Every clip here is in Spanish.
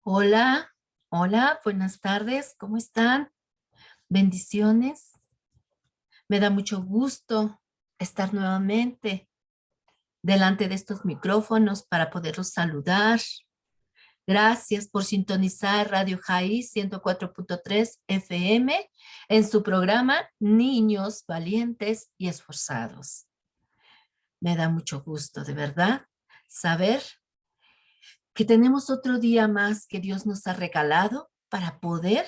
Hola, hola, buenas tardes, ¿cómo están? Bendiciones. Me da mucho gusto estar nuevamente delante de estos micrófonos para poderlos saludar. Gracias por sintonizar Radio Jai 104.3 FM en su programa Niños Valientes y Esforzados. Me da mucho gusto, de verdad, saber que tenemos otro día más que Dios nos ha regalado para poder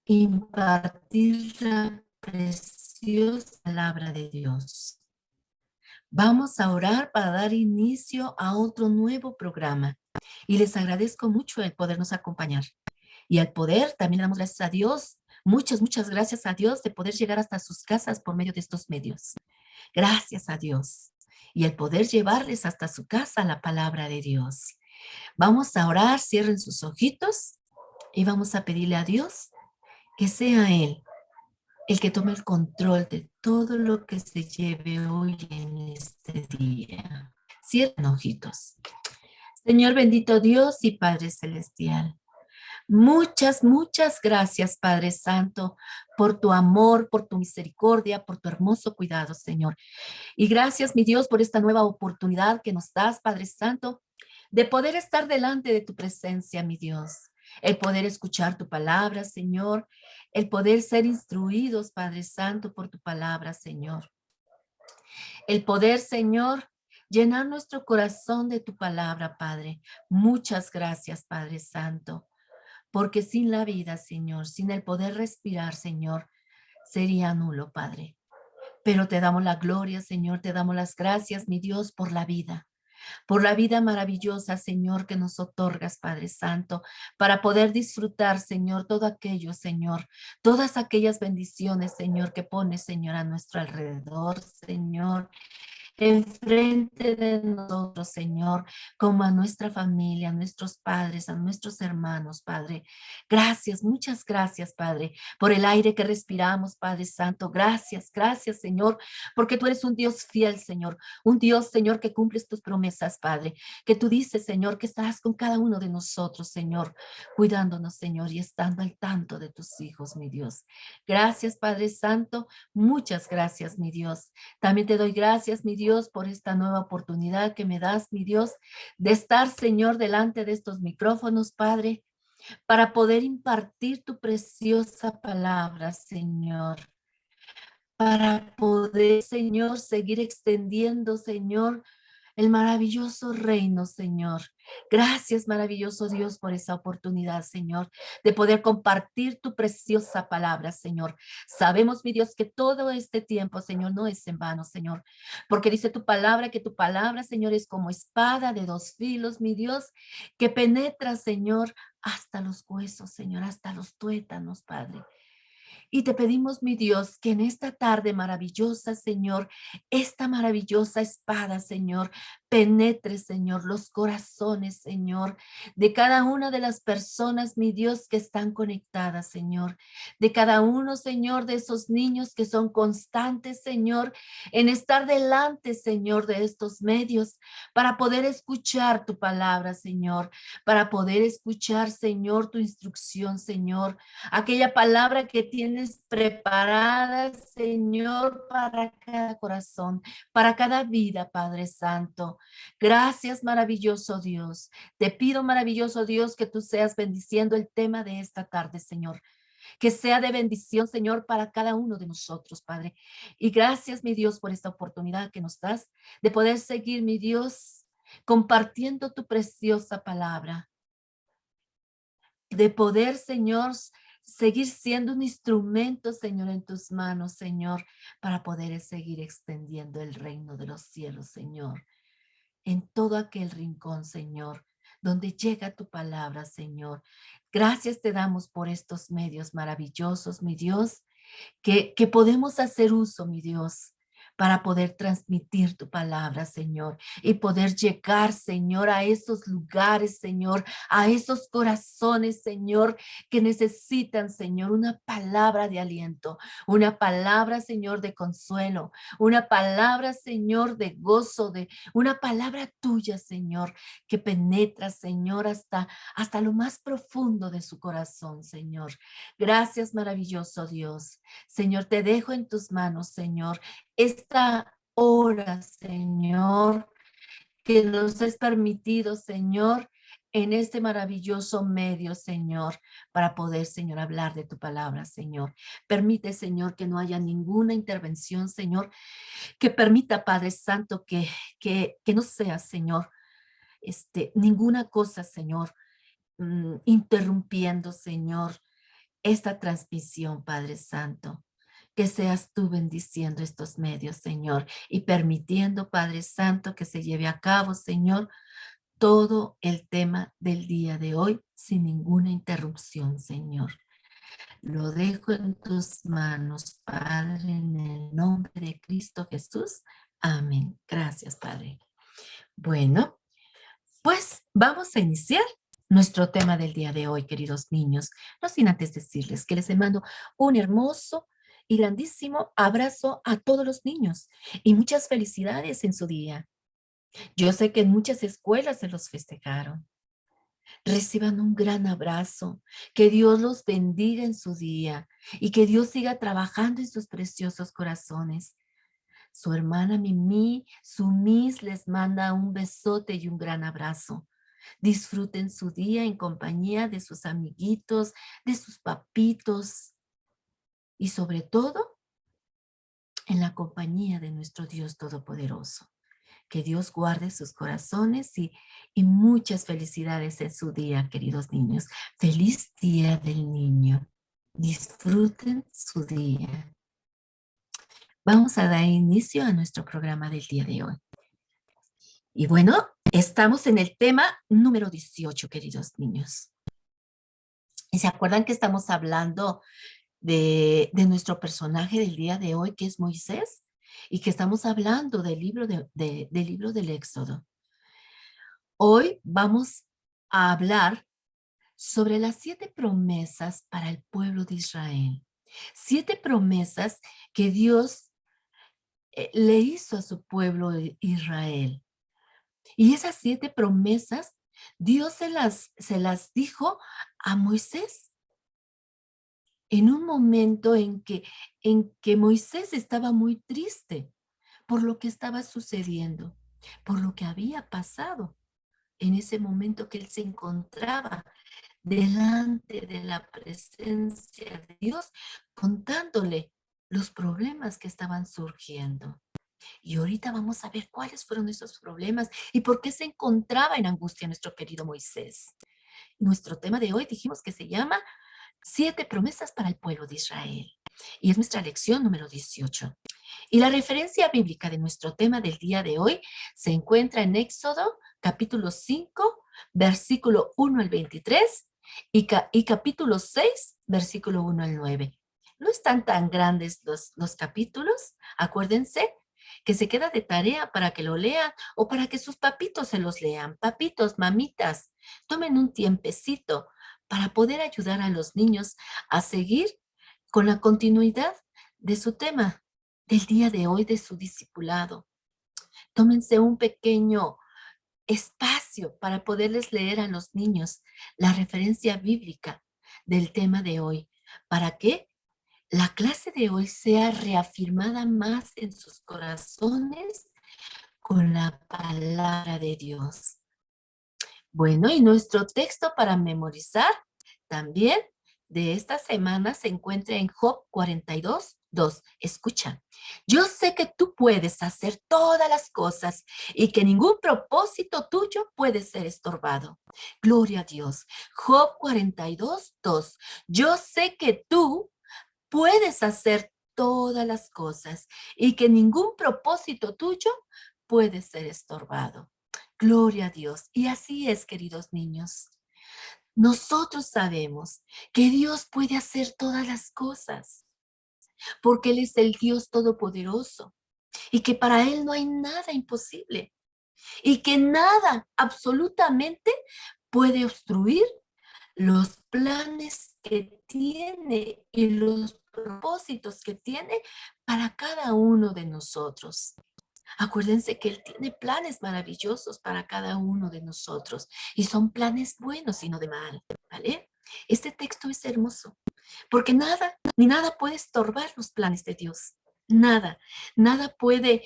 impartir la preciosa palabra de Dios. Vamos a orar para dar inicio a otro nuevo programa y les agradezco mucho el podernos acompañar. Y al poder, también le damos gracias a Dios, muchas gracias a Dios de poder llegar hasta sus casas por medio de estos medios. Gracias a Dios. Y el poder llevarles hasta su casa la palabra de Dios. Vamos a orar, cierren sus ojitos y vamos a pedirle a Dios que sea Él el que tome el control de todo lo que se lleve hoy en este día. Cierren ojitos. Señor bendito Dios y Padre Celestial, muchas gracias, Padre Santo, por tu amor, por tu misericordia, por tu hermoso cuidado, Señor. Y gracias, mi Dios, por esta nueva oportunidad que nos das, Padre Santo, de poder estar delante de tu presencia, mi Dios. El poder escuchar tu palabra, Señor. El poder ser instruidos, Padre Santo, por tu palabra, Señor. El poder, Señor, llenar nuestro corazón de tu palabra, Padre. Muchas gracias, Padre Santo, porque sin la vida, Señor, sin el poder respirar, Señor, sería nulo, Padre. Pero te damos la gloria, Señor, te damos las gracias, mi Dios, por la vida maravillosa, Señor, que nos otorgas, Padre Santo, para poder disfrutar, Señor, todo aquello, Señor, todas aquellas bendiciones, Señor, que pones, Señor, a nuestro alrededor, Señor, enfrente de nosotros, Señor, como a nuestra familia, a nuestros padres, a nuestros hermanos, Padre. Gracias, muchas gracias, Padre, por el aire que respiramos, Padre Santo. Gracias, Señor, porque tú eres un Dios fiel, Señor, un Dios, Señor, que cumples tus promesas, Padre, que tú dices, Señor, que estarás con cada uno de nosotros, Señor, cuidándonos, Señor, y estando al tanto de tus hijos, mi Dios. Gracias, Padre Santo, muchas gracias, mi Dios. También te doy gracias, mi Dios, por esta nueva oportunidad que me das, mi Dios, de estar, Señor, delante de estos micrófonos, Padre, para poder impartir tu preciosa palabra, Señor, para poder, Señor, seguir extendiendo, Señor, el maravilloso reino, Señor. Gracias, maravilloso Dios, por esa oportunidad, Señor, de poder compartir tu preciosa palabra, Señor. Sabemos, mi Dios, que todo este tiempo, Señor, no es en vano, Señor, porque dice tu palabra que tu palabra, Señor, es como espada de dos filos, mi Dios, que penetra, Señor, hasta los huesos, Señor, hasta los tuétanos, Padre. Y te pedimos, mi Dios, que en esta tarde maravillosa, Señor, esta maravillosa espada, Señor, penetre, Señor, los corazones, Señor, de cada una de las personas, mi Dios, que están conectadas, Señor, de cada uno, Señor, de esos niños que son constantes, Señor, en estar delante, Señor, de estos medios para poder escuchar tu palabra, Señor, para poder escuchar, Señor, tu instrucción, Señor, aquella palabra que tienes preparada, Señor, para cada corazón, para cada vida, Padre Santo. Gracias, maravilloso Dios. Te pido, maravilloso Dios, que tú seas bendiciendo el tema de esta tarde, Señor. Que sea de bendición, Señor, para cada uno de nosotros, Padre. Y gracias, mi Dios, por esta oportunidad que nos das de poder seguir, mi Dios, compartiendo tu preciosa palabra, de poder, Señor, seguir siendo un instrumento, Señor, en tus manos, Señor, para poder seguir extendiendo el reino de los cielos, Señor, en todo aquel rincón, Señor, donde llega tu palabra, Señor. Gracias te damos por estos medios maravillosos, mi Dios, que podemos hacer uso, mi Dios, para poder transmitir tu palabra, Señor, y poder llegar, Señor, a esos lugares, Señor, a esos corazones, Señor, que necesitan, Señor, una palabra de aliento, una palabra, Señor, de consuelo, una palabra, Señor, de gozo, de una palabra tuya, Señor, que penetra, Señor, hasta lo más profundo de su corazón, Señor. Gracias, maravilloso Dios. Señor, te dejo en tus manos, Señor, esta hora, Señor, que nos es permitido, Señor, en este maravilloso medio, Señor, para poder, Señor, hablar de tu palabra, Señor. Permite, Señor, que no haya ninguna intervención, Señor, que permita, Padre Santo, que no sea, Señor, ninguna cosa, Señor, interrumpiendo, Señor, esta transmisión, Padre Santo. Que seas tú bendiciendo estos medios, Señor, y permitiendo, Padre Santo, que se lleve a cabo, Señor, todo el tema del día de hoy sin ninguna interrupción, Señor. Lo dejo en tus manos, Padre, en el nombre de Cristo Jesús. Amén. Gracias, Padre. Bueno, pues vamos a iniciar nuestro tema del día de hoy, queridos niños. No sin antes decirles que les mando un hermoso y grandísimo abrazo a todos los niños y muchas felicidades en su día. Yo sé que en muchas escuelas se los festejaron. Reciban un gran abrazo, que Dios los bendiga en su día y que Dios siga trabajando en sus preciosos corazones. Su hermana Mimi, su Miss, les manda un besote y un gran abrazo. Disfruten su día en compañía de sus amiguitos, de sus papitos y sobre todo en la compañía de nuestro Dios Todopoderoso. Que Dios guarde sus corazones y muchas felicidades en su día, queridos niños. Feliz Día del Niño. Disfruten su día. Vamos a dar inicio a nuestro programa del día de hoy. Y bueno, estamos en el tema número 18, queridos niños. ¿Y se acuerdan que estamos hablando de nuestro personaje del día de hoy, que es Moisés? Y que estamos hablando del libro, del libro del Éxodo. Hoy vamos a hablar sobre las 7 promesas para el pueblo de Israel. 7 promesas que Dios le hizo a su pueblo de Israel. Y esas 7 promesas, Dios se las dijo a Moisés en un momento en que Moisés estaba muy triste por lo que estaba sucediendo, por lo que había pasado en ese momento que él se encontraba delante de la presencia de Dios, contándole los problemas que estaban surgiendo. Y ahorita vamos a ver cuáles fueron esos problemas y por qué se encontraba en angustia nuestro querido Moisés. Nuestro tema de hoy dijimos que se llama 7 promesas para el pueblo de Israel. Y es nuestra lección número 18. Y la referencia bíblica de nuestro tema del día de hoy se encuentra en Éxodo, capítulo 5, versículo 1 al 23 y capítulo 6, versículo 1 al 9. No están tan grandes los capítulos, acuérdense que se queda de tarea para que lo lean o para que sus papitos se los lean. Papitos, mamitas, tomen un tiempecito para poder ayudar a los niños a seguir con la continuidad de su tema del día de hoy, de su discipulado. Tómense un pequeño espacio para poderles leer a los niños la referencia bíblica del tema de hoy, para que la clase de hoy sea reafirmada más en sus corazones con la palabra de Dios. Bueno, y nuestro texto para memorizar también de esta semana se encuentra en Job 42:2. Escucha, yo sé que tú puedes hacer todas las cosas y que ningún propósito tuyo puede ser estorbado. Gloria a Dios. Job 42:2. Yo sé que tú puedes hacer todas las cosas y que ningún propósito tuyo puede ser estorbado. Gloria a Dios. Y así es, queridos niños. Nosotros sabemos que Dios puede hacer todas las cosas, porque Él es el Dios Todopoderoso. y que para Él no hay nada imposible y que nada absolutamente puede obstruir los planes que tiene y los propósitos que tiene para cada uno de nosotros. Acuérdense que Él tiene planes maravillosos para cada uno de nosotros y son planes buenos y no de mal, ¿vale? Este texto es hermoso porque nada, ni nada puede estorbar los planes de Dios. Nada, nada puede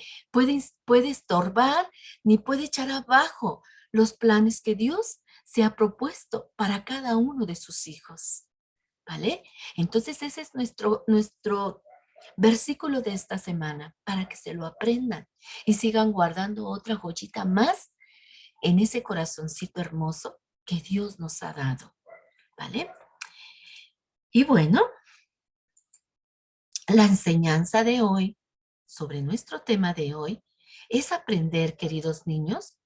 estorbar ni puede echar abajo los planes que Dios se ha propuesto para cada uno de sus hijos, ¿vale? Entonces ese es nuestro versículo de esta semana para que se lo aprendan y sigan guardando otra joyita más en ese corazoncito hermoso que Dios nos ha dado, ¿vale? Y bueno, la enseñanza de hoy sobre nuestro tema de hoy es aprender, queridos niños,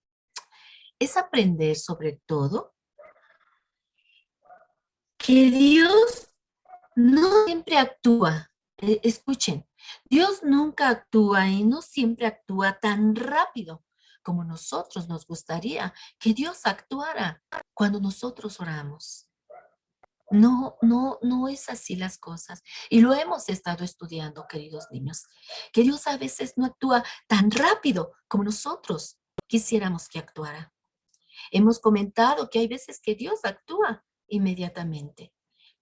es aprender sobre todo que Dios no siempre actúa. Escuchen, Dios nunca actúa y no siempre actúa tan rápido como nosotros nos gustaría que Dios actuara cuando nosotros oramos. No, no, no es así las cosas. Y lo hemos estado estudiando, queridos niños, que Dios a veces no actúa tan rápido como nosotros quisiéramos que actuara. Hemos comentado que hay veces que Dios actúa inmediatamente,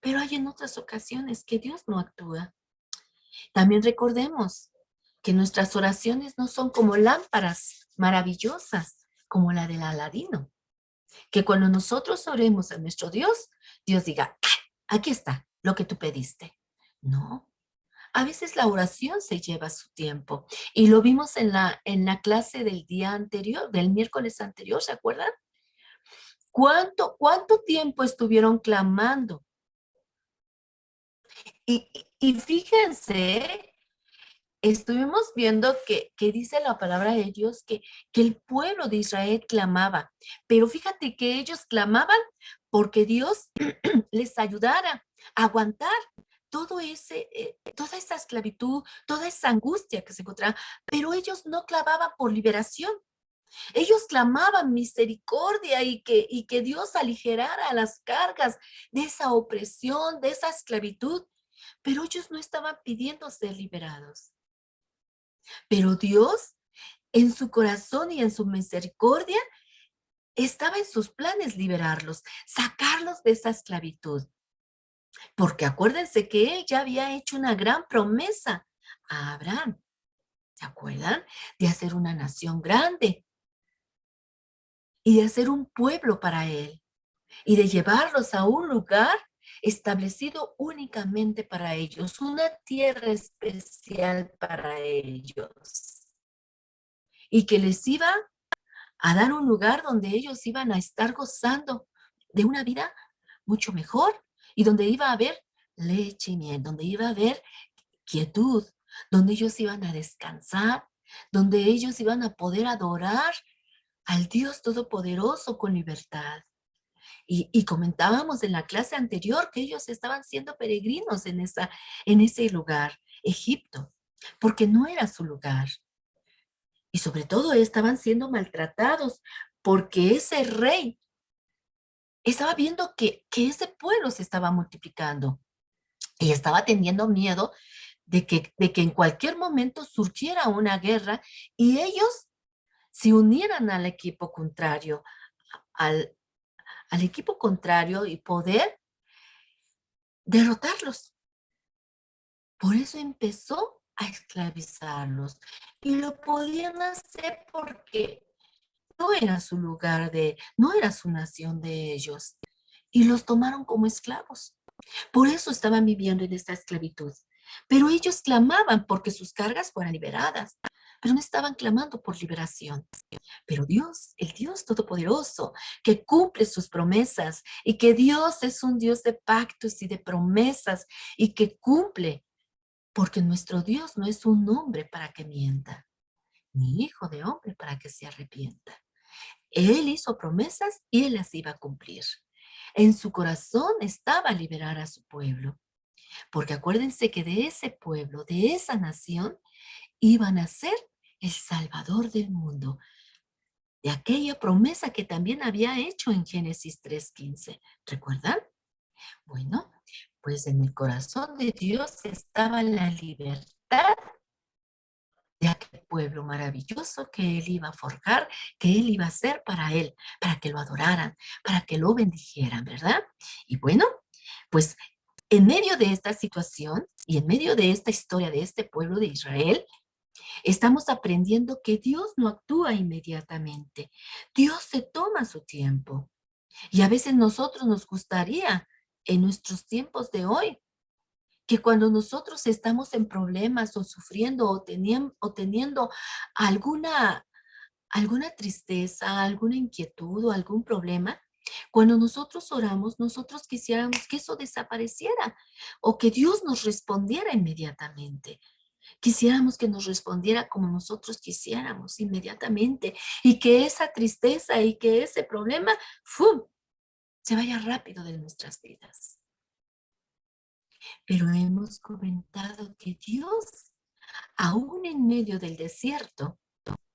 pero hay en otras ocasiones que Dios no actúa. También recordemos que nuestras oraciones no son como lámparas maravillosas como la del Aladino, que cuando nosotros oremos a nuestro Dios, Dios diga, aquí está lo que tú pediste. No, a veces la oración se lleva su tiempo y lo vimos en la clase del día anterior, del miércoles anterior, ¿se acuerdan? ¿Cuánto tiempo estuvieron clamando? Y fíjense, estuvimos viendo que dice la palabra de Dios que el pueblo de Israel clamaba, pero fíjate que ellos clamaban porque Dios les ayudara a aguantar toda esa esclavitud, toda esa angustia que se encontraba, pero ellos no clamaban por liberación. Ellos clamaban misericordia y que Dios aligerara las cargas de esa opresión, de esa esclavitud, pero ellos no estaban pidiendo ser liberados. Pero Dios, en su corazón y en su misericordia, estaba en sus planes liberarlos, sacarlos de esa esclavitud. Porque acuérdense que él ya había hecho una gran promesa a Abraham. ¿Se acuerdan? De hacer una nación grande y de hacer un pueblo para él y de llevarlos a un lugar establecido únicamente para ellos, una tierra especial para ellos. Y que les iba a dar un lugar donde ellos iban a estar gozando de una vida mucho mejor y donde iba a haber leche y miel, donde iba a haber quietud, donde ellos iban a descansar, donde ellos iban a poder adorar al Dios Todopoderoso con libertad. Y comentábamos en la clase anterior que ellos estaban siendo peregrinos en ese lugar, Egipto, porque no era su lugar. Y sobre todo estaban siendo maltratados porque ese rey estaba viendo que ese pueblo se estaba multiplicando y estaba teniendo miedo de que en cualquier momento surgiera una guerra y ellos se unieran al equipo contrario, al, al equipo contrario y poder derrotarlos. Por eso empezó a esclavizarlos y lo podían hacer porque no era su lugar no era su nación de ellos y los tomaron como esclavos. Por eso estaban viviendo en esta esclavitud. Pero ellos clamaban porque sus cargas fueran liberadas, pero no estaban clamando por liberación. Pero Dios, el Dios Todopoderoso, que cumple sus promesas y que Dios es un Dios de pactos y de promesas y que cumple, porque nuestro Dios no es un hombre para que mienta, ni hijo de hombre para que se arrepienta. Él hizo promesas y él las iba a cumplir. En su corazón estaba liberar a su pueblo. Porque acuérdense que de ese pueblo, de esa nación, iban a ser el Salvador del mundo, de aquella promesa que también había hecho en Génesis 3:15. ¿Recuerdan? Bueno, pues en el corazón de Dios estaba la libertad de aquel pueblo maravilloso que Él iba a forjar, que Él iba a hacer para Él, para que lo adoraran, para que lo bendijeran, ¿verdad? Y bueno, pues en medio de esta situación y en medio de esta historia de este pueblo de Israel, estamos aprendiendo que Dios no actúa inmediatamente. Dios se toma su tiempo. Y a veces nosotros nos gustaría, en nuestros tiempos de hoy, que cuando nosotros estamos en problemas o sufriendo o teniendo alguna, alguna tristeza, alguna inquietud o algún problema, cuando nosotros oramos, nosotros quisiéramos que eso desapareciera o que Dios nos respondiera inmediatamente. Quisiéramos que nos respondiera como nosotros quisiéramos inmediatamente y que esa tristeza y que ese problema, ¡fum!, se vaya rápido de nuestras vidas. Pero hemos comentado que Dios, aún en medio del desierto,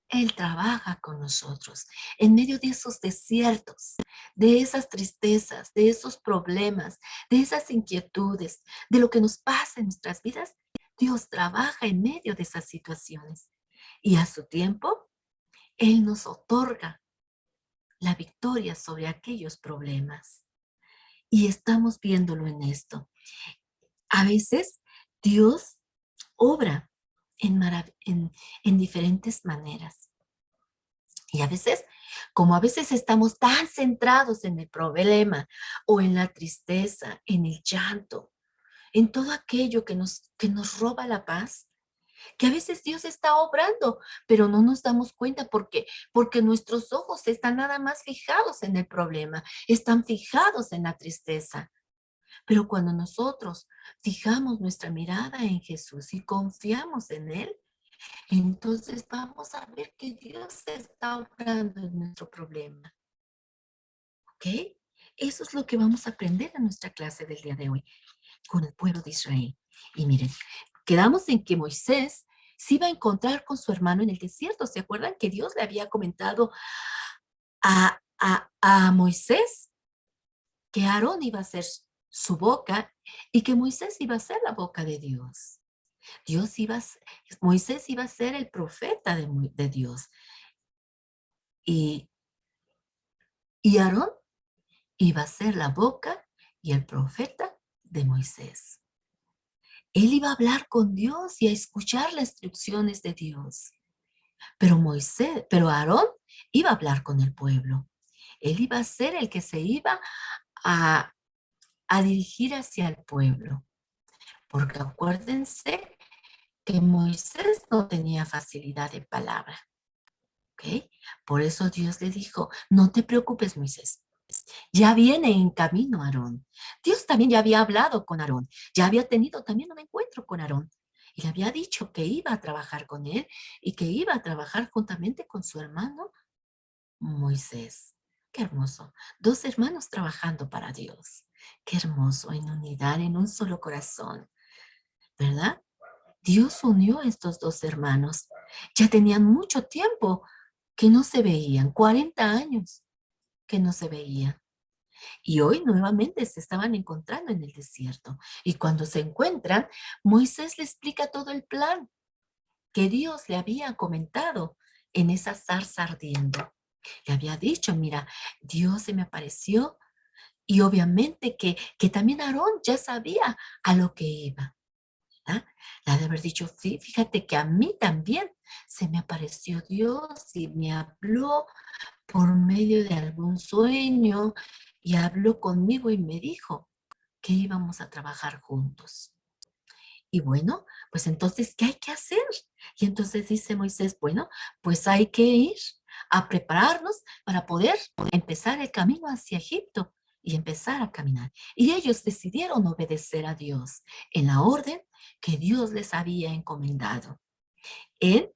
Él trabaja con nosotros. En medio de esos desiertos, de esas tristezas, de esos problemas, de esas inquietudes, de lo que nos pasa en nuestras vidas, Dios trabaja en medio de esas situaciones. Y a su tiempo, Él nos otorga la victoria sobre aquellos problemas. Y estamos viéndolo en esto. A veces Dios obra en diferentes maneras. Y a veces, como a veces estamos tan centrados en el problema o en la tristeza, en el llanto, en todo aquello que nos roba la paz, que a veces Dios está obrando, pero no nos damos cuenta porque nuestros ojos están nada más fijados en el problema, están fijados en la tristeza. Pero cuando nosotros fijamos nuestra mirada en Jesús y confiamos en Él, entonces vamos a ver que Dios está obrando en nuestro problema. ¿Ok? Eso es lo que vamos a aprender en nuestra clase del día de hoy con el pueblo de Israel. Y miren, quedamos en que Moisés se iba a encontrar con su hermano en el desierto. ¿Se acuerdan que Dios le había comentado a Moisés que Aarón iba a ser su boca y que Moisés iba a ser la boca de Dios? Moisés iba a ser el profeta de Dios. Y, y Aarón iba a ser la boca y el profeta de Moisés. Él iba a hablar con Dios y a escuchar las instrucciones de Dios. Pero Aarón iba a hablar con el pueblo. Él iba a ser el que se iba a, a dirigir hacia el pueblo. Porque acuérdense que Moisés no tenía facilidad de palabra. ¿Ok? Por eso Dios le dijo, no te preocupes, Moisés. Ya viene en camino Aarón. Dios también ya había hablado con Aarón. Ya había tenido también un encuentro con Aarón. Y le había dicho que iba a trabajar con él y que iba a trabajar juntamente con su hermano Moisés. Qué hermoso. Dos hermanos trabajando para Dios. Qué hermoso, en unidad, en un solo corazón. ¿Verdad? Dios unió a estos dos hermanos. Ya tenían mucho tiempo que no se veían, 40 años que no se veían. Y hoy nuevamente se estaban encontrando en el desierto. Y cuando se encuentran, Moisés le explica todo el plan que Dios le había comentado en esa zarza ardiendo. Le había dicho, mira, Dios se me apareció y obviamente que también Aarón ya sabía a lo que iba. ¿Verdad? Le ha de haber dicho, fíjate que a mí también se me apareció Dios y me habló por medio de algún sueño y habló conmigo y me dijo que íbamos a trabajar juntos. Y bueno, pues entonces, ¿qué hay que hacer? Y entonces dice Moisés, bueno, pues hay que ir a prepararnos para poder empezar el camino hacia Egipto y empezar a caminar. Y ellos decidieron obedecer a Dios en la orden que Dios les había encomendado, en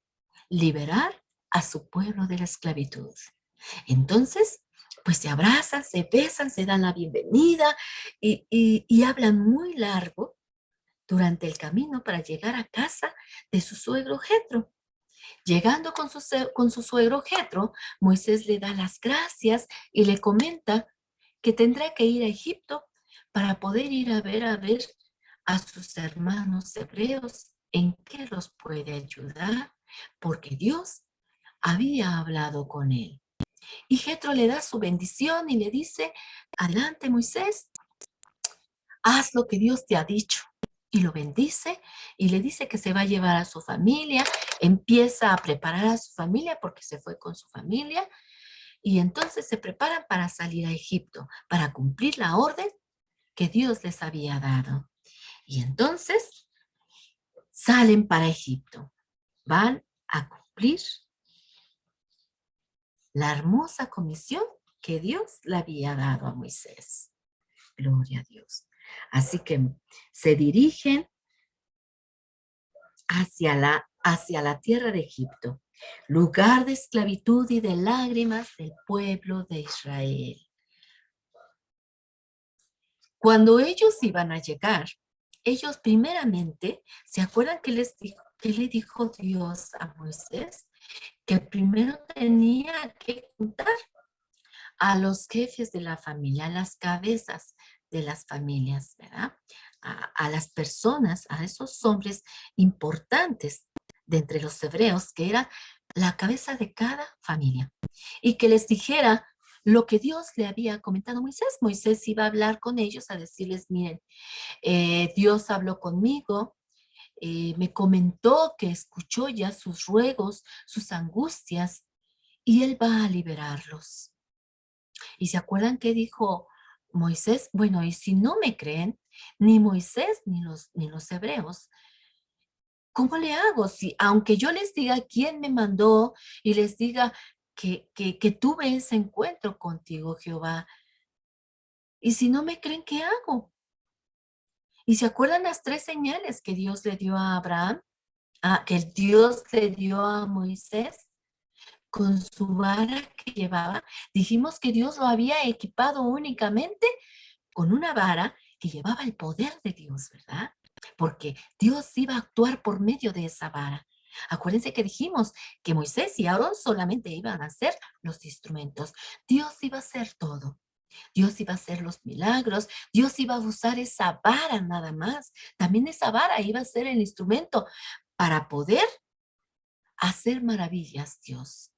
liberar a su pueblo de la esclavitud. Entonces, pues se abrazan, se besan, se dan la bienvenida y hablan muy largo durante el camino para llegar a casa de su suegro Jetro. Llegando con su suegro Jetro, Moisés le da las gracias y le comenta que tendrá que ir a Egipto para poder ir a ver a sus hermanos hebreos en qué los puede ayudar, porque Dios había hablado con él. Y Jetro le da su bendición y le dice: adelante, Moisés, haz lo que Dios te ha dicho. Y lo bendice y le dice que se va a llevar a su familia, empieza a preparar a su familia porque se fue con su familia y entonces se preparan para salir a Egipto, para cumplir la orden que Dios les había dado. Y entonces salen para Egipto, van a cumplir la hermosa comisión que Dios le había dado a Moisés. Gloria a Dios. Así que se dirigen hacia la tierra de Egipto, lugar de esclavitud y de lágrimas del pueblo de Israel. Cuando ellos iban a llegar, ellos primeramente, ¿se acuerdan que le dijo Dios a Moisés? Que primero tenía que juntar a los jefes de la familia, a las cabezas de las familias, ¿verdad? A las personas, a esos hombres importantes de entre los hebreos, que era la cabeza de cada familia, y que les dijera lo que Dios le había comentado a Moisés. Moisés iba a hablar con ellos, a decirles: miren, Dios habló conmigo, me comentó que escuchó ya sus ruegos, sus angustias, y Él va a liberarlos. ¿Y se acuerdan qué dijo Moisés? Bueno, y si no me creen, ni Moisés ni los hebreos, ¿cómo le hago? Si, aunque yo les diga quién me mandó y les diga que tuve ese encuentro contigo, Jehová, y si no me creen, ¿qué hago? ¿Y se acuerdan las 3 señales que Dios le dio a Abraham? Que el Dios le dio a Moisés con su vara que llevaba. Dijimos que Dios lo había equipado únicamente con una vara que llevaba el poder de Dios, ¿verdad? Porque Dios iba a actuar por medio de esa vara. Acuérdense que dijimos que Moisés y Aarón solamente iban a ser los instrumentos. Dios iba a hacer todo. Dios iba a hacer los milagros. Dios iba a usar esa vara nada más. También esa vara iba a ser el instrumento para poder hacer maravillas, Dios,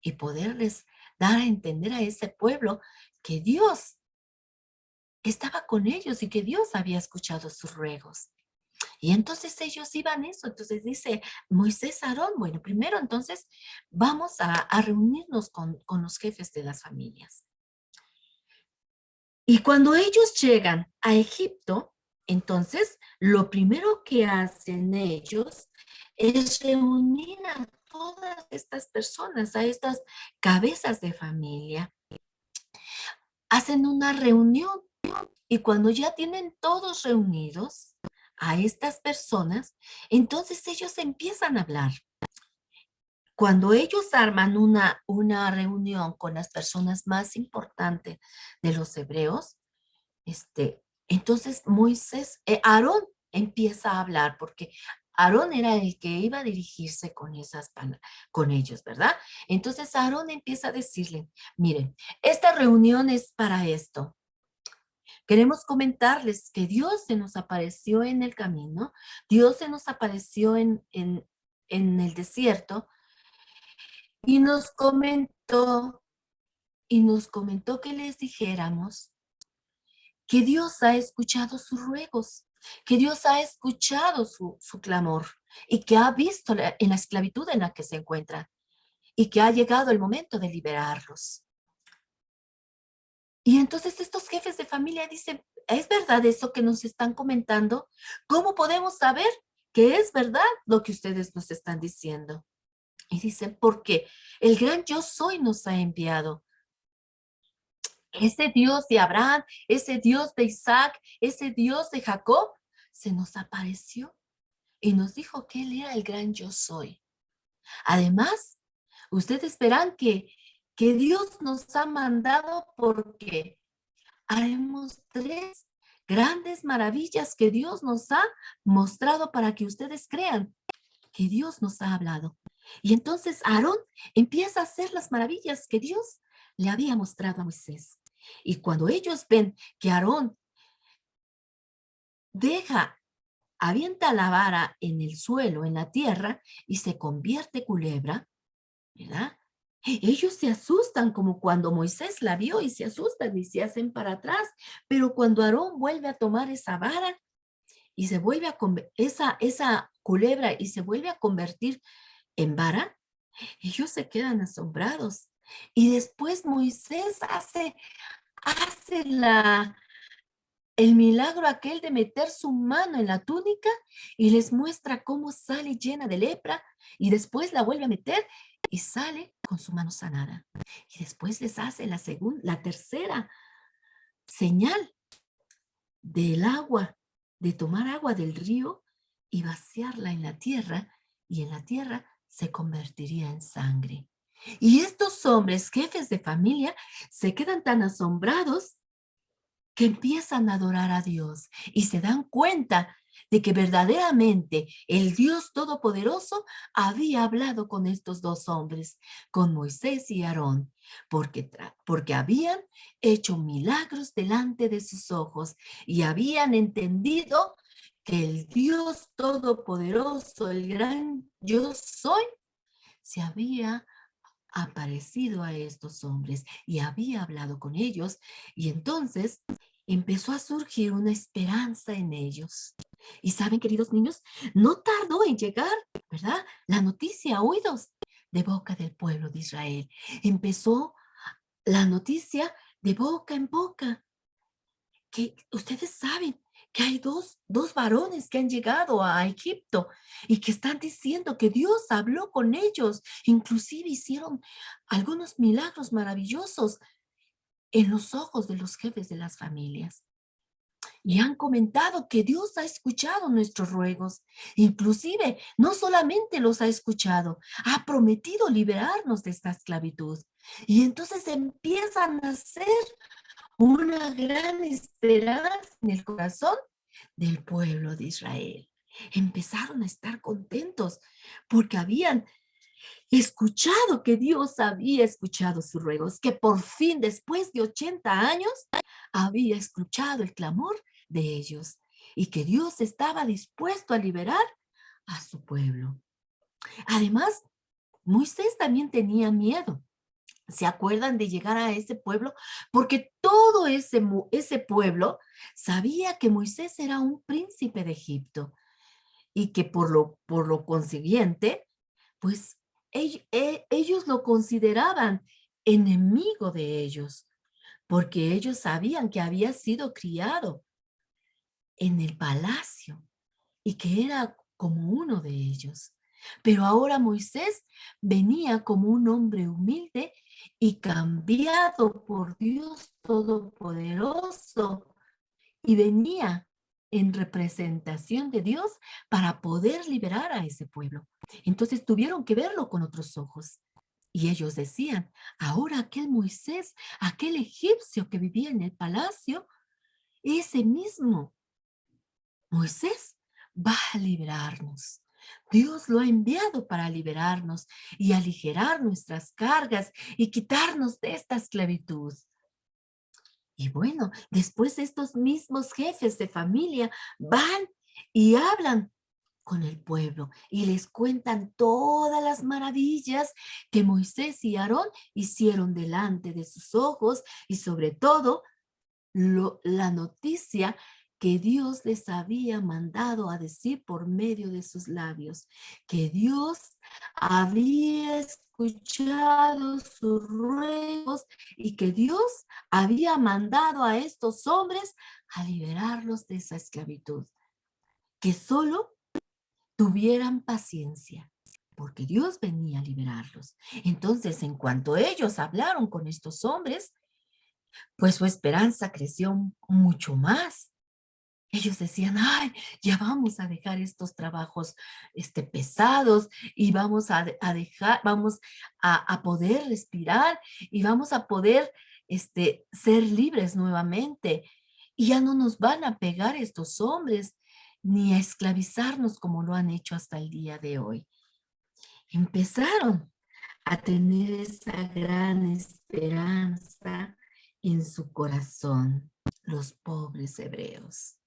y poderles dar a entender a ese pueblo que Dios estaba con ellos y que Dios había escuchado sus ruegos. Y entonces ellos iban eso. Entonces dice Moisés, Aarón, bueno, primero entonces vamos a reunirnos con los jefes de las familias. Y cuando ellos llegan a Egipto, entonces lo primero que hacen ellos es reunir a todas estas personas, a estas cabezas de familia. Hacen una reunión y cuando ya tienen todos reunidos a estas personas, entonces ellos empiezan a hablar. Cuando ellos arman una reunión con las personas más importantes de los hebreos, entonces Aarón empieza a hablar porque Aarón era el que iba a dirigirse con ellos, ¿verdad? Entonces Aarón empieza a decirle: miren, esta reunión es para esto. Queremos comentarles que Dios se nos apareció en el camino, Dios se nos apareció en el desierto y nos comentó que les dijéramos que Dios ha escuchado sus ruegos, que Dios ha escuchado su clamor y que ha visto en la esclavitud en la que se encuentran y que ha llegado el momento de liberarlos. Y entonces estos jefes de familia dicen: ¿es verdad eso que nos están comentando? ¿Cómo podemos saber que es verdad lo que ustedes nos están diciendo? Y dicen: porque el gran yo soy nos ha enviado. Ese Dios de Abraham, ese Dios de Isaac, ese Dios de Jacob, se nos apareció y nos dijo que Él era el gran yo soy. Además, ustedes verán que Dios nos ha mandado porque haremos 3 grandes maravillas que Dios nos ha mostrado para que ustedes crean que Dios nos ha hablado. Y entonces Aarón empieza a hacer las maravillas que Dios le había mostrado a Moisés. Y cuando ellos ven que Aarón deja, avienta la vara en el suelo, en la tierra, y se convierte culebra, ¿verdad? Ellos se asustan como cuando Moisés la vio y se asustan y se hacen para atrás. Pero cuando Aarón vuelve a tomar esa vara y se vuelve a esa culebra y se vuelve a convertir en vara, ellos se quedan asombrados. Y después Moisés hace el milagro aquel de meter su mano en la túnica y les muestra cómo sale llena de lepra y después la vuelve a meter y sale con su mano sanada. Y después les hace la tercera señal del agua, de tomar agua del río y vaciarla en la tierra, y en la tierra se convertiría en sangre. Y estos hombres, jefes de familia, se quedan tan asombrados que empiezan a adorar a Dios y se dan cuenta de que verdaderamente el Dios Todopoderoso había hablado con estos dos hombres, con Moisés y Aarón, porque habían hecho milagros delante de sus ojos y habían entendido que el Dios Todopoderoso, el gran yo soy, se había aparecido a estos hombres y había hablado con ellos, y entonces empezó a surgir una esperanza en ellos. Y saben, queridos niños, no tardó en llegar, ¿verdad?, la noticia a oídos de boca del pueblo de Israel. Empezó la noticia de boca en boca, que ustedes saben que hay dos varones que han llegado a Egipto y que están diciendo que Dios habló con ellos, inclusive hicieron algunos milagros maravillosos en los ojos de los jefes de las familias. Y han comentado que Dios ha escuchado nuestros ruegos. Inclusive, no solamente los ha escuchado, ha prometido liberarnos de esta esclavitud. Y entonces empiezan a hacer una gran esperanza en el corazón del pueblo de Israel. Empezaron a estar contentos porque habían escuchado que Dios había escuchado sus ruegos, que por fin, después de 80 años, había escuchado el clamor de ellos y que Dios estaba dispuesto a liberar a su pueblo. Además, Moisés también tenía miedo. ¿Se acuerdan de llegar a ese pueblo? Porque todo ese pueblo sabía que Moisés era un príncipe de Egipto y que por lo consiguiente, pues ellos lo consideraban enemigo de ellos, porque ellos sabían que había sido criado en el palacio y que era como uno de ellos. Pero ahora Moisés venía como un hombre humilde y cambiado por Dios Todopoderoso, y venía en representación de Dios para poder liberar a ese pueblo. Entonces tuvieron que verlo con otros ojos. Y ellos decían, ahora aquel Moisés, aquel egipcio que vivía en el palacio, ese mismo Moisés va a liberarnos. Dios lo ha enviado para liberarnos y aligerar nuestras cargas y quitarnos de esta esclavitud. Y bueno, después estos mismos jefes de familia van y hablan con el pueblo y les cuentan todas las maravillas que Moisés y Aarón hicieron delante de sus ojos, y sobre todo la noticia que Dios les había mandado a decir por medio de sus labios, que Dios había escuchado sus ruegos y que Dios había mandado a estos hombres a liberarlos de esa esclavitud, que solo tuvieran paciencia, porque Dios venía a liberarlos. Entonces, en cuanto ellos hablaron con estos hombres, pues su esperanza creció mucho más. Ellos decían, ay, ya vamos a dejar estos trabajos pesados y vamos a dejar, vamos a poder respirar y vamos a poder ser libres nuevamente. y ya no nos van a pegar estos hombres ni a esclavizarnos como lo han hecho hasta el día de hoy. Empezaron a tener esa gran esperanza en su corazón, los pobres hebreos.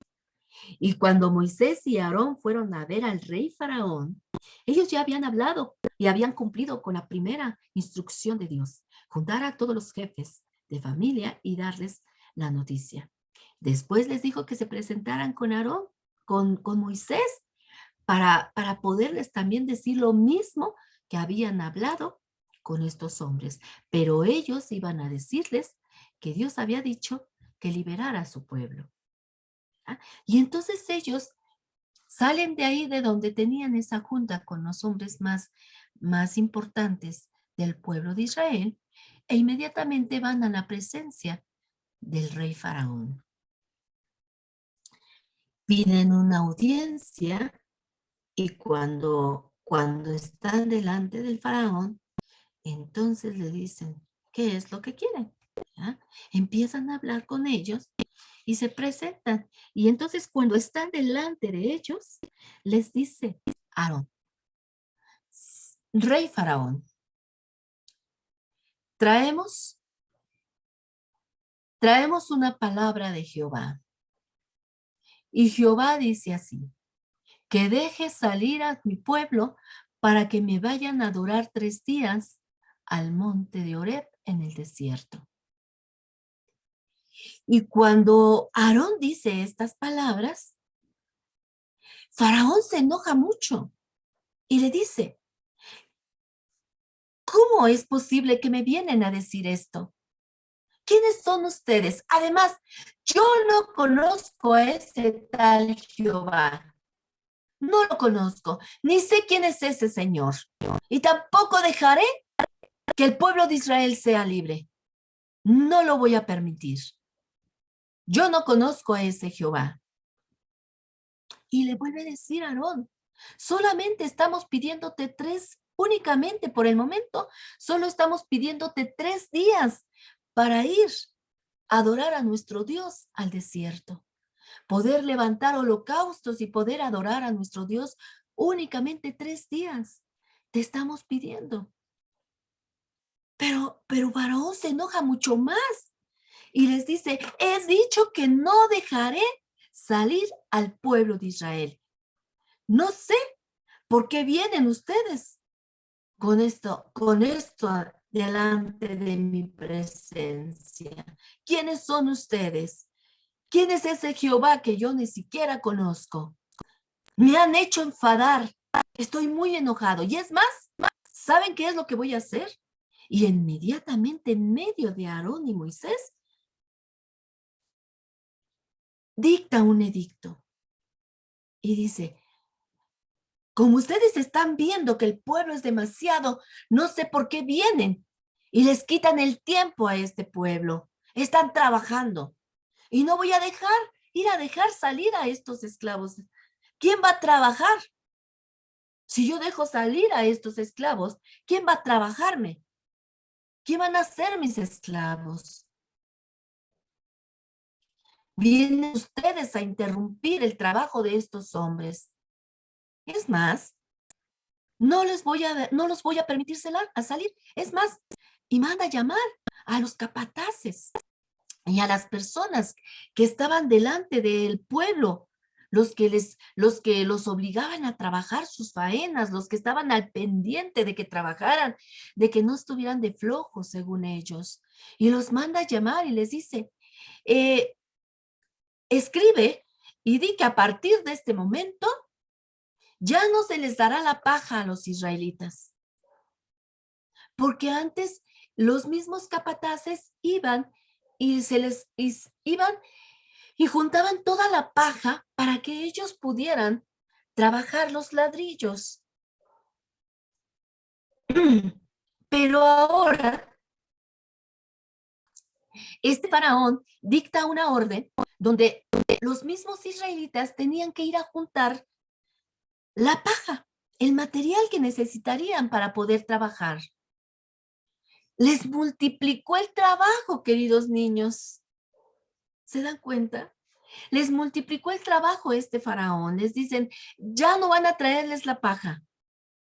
Y cuando Moisés y Aarón fueron a ver al rey Faraón, ellos ya habían hablado y habían cumplido con la primera instrucción de Dios, juntar a todos los jefes de familia y darles la noticia. Después les dijo que se presentaran con Aarón, con Moisés, para poderles también decir lo mismo que habían hablado con estos hombres. Pero ellos iban a decirles que Dios había dicho que liberara a su pueblo. ¿Ah? Y entonces ellos salen de ahí de donde tenían esa junta con los hombres más importantes del pueblo de Israel e inmediatamente van a la presencia del rey Faraón. Piden una audiencia y cuando están delante del Faraón, entonces le dicen, ¿qué es lo que quieren? ¿Ya? Empiezan a hablar con ellos y se presentan. Y entonces cuando están delante de ellos, les dice Aarón, rey Faraón, traemos una palabra de Jehová. Y Jehová dice así, que deje salir a mi pueblo para que me vayan a adorar 3 días al monte de Horeb en el desierto. Y cuando Aarón dice estas palabras, Faraón se enoja mucho y le dice, ¿cómo es posible que me vienen a decir esto? ¿Quiénes son ustedes? Además, yo no conozco a ese tal Jehová. No lo conozco, ni sé quién es ese Señor. Y tampoco dejaré que el pueblo de Israel sea libre. No lo voy a permitir. Yo no conozco a ese Jehová. Y le vuelve a decir a Aarón, solamente estamos pidiéndote 3, únicamente por el momento, solo estamos pidiéndote 3 días para ir a adorar a nuestro Dios al desierto. Poder levantar holocaustos y poder adorar a nuestro Dios únicamente 3 días. Te estamos pidiendo. Pero Faraón se enoja mucho más y les dice, he dicho que no dejaré salir al pueblo de Israel. No sé por qué vienen ustedes con esto delante de mi presencia. ¿Quiénes son ustedes? ¿Quién es ese Jehová que yo ni siquiera conozco? Me han hecho enfadar. Estoy muy enojado. Y es más, ¿saben qué es lo que voy a hacer? Y inmediatamente en medio de Aarón y Moisés, dicta un edicto y dice, como ustedes están viendo que el pueblo es demasiado, no sé por qué vienen y les quitan el tiempo a este pueblo. Están trabajando y no voy a dejar salir a estos esclavos. ¿Quién va a trabajar? Si yo dejo salir a estos esclavos, ¿quién va a trabajarme? ¿Quién van a ser mis esclavos? Vienen ustedes a interrumpir el trabajo de estos hombres. Es más, no los voy a permitir salir. Es más, y manda a llamar a los capataces y a las personas que estaban delante del pueblo, los que los obligaban a trabajar sus faenas, los que estaban al pendiente de que trabajaran, de que no estuvieran de flojos según ellos. Y los manda a llamar y les dice, eh, escribe y di que a partir de este momento ya no se les dará la paja a los israelitas, porque antes los mismos capataces iban iban y juntaban toda la paja para que ellos pudieran trabajar los ladrillos. Pero ahora este faraón dicta una orden donde los mismos israelitas tenían que ir a juntar la paja, el material que necesitarían para poder trabajar. Les multiplicó el trabajo, queridos niños. ¿Se dan cuenta? Les multiplicó el trabajo este faraón. Les dicen, ya no van a traerles la paja,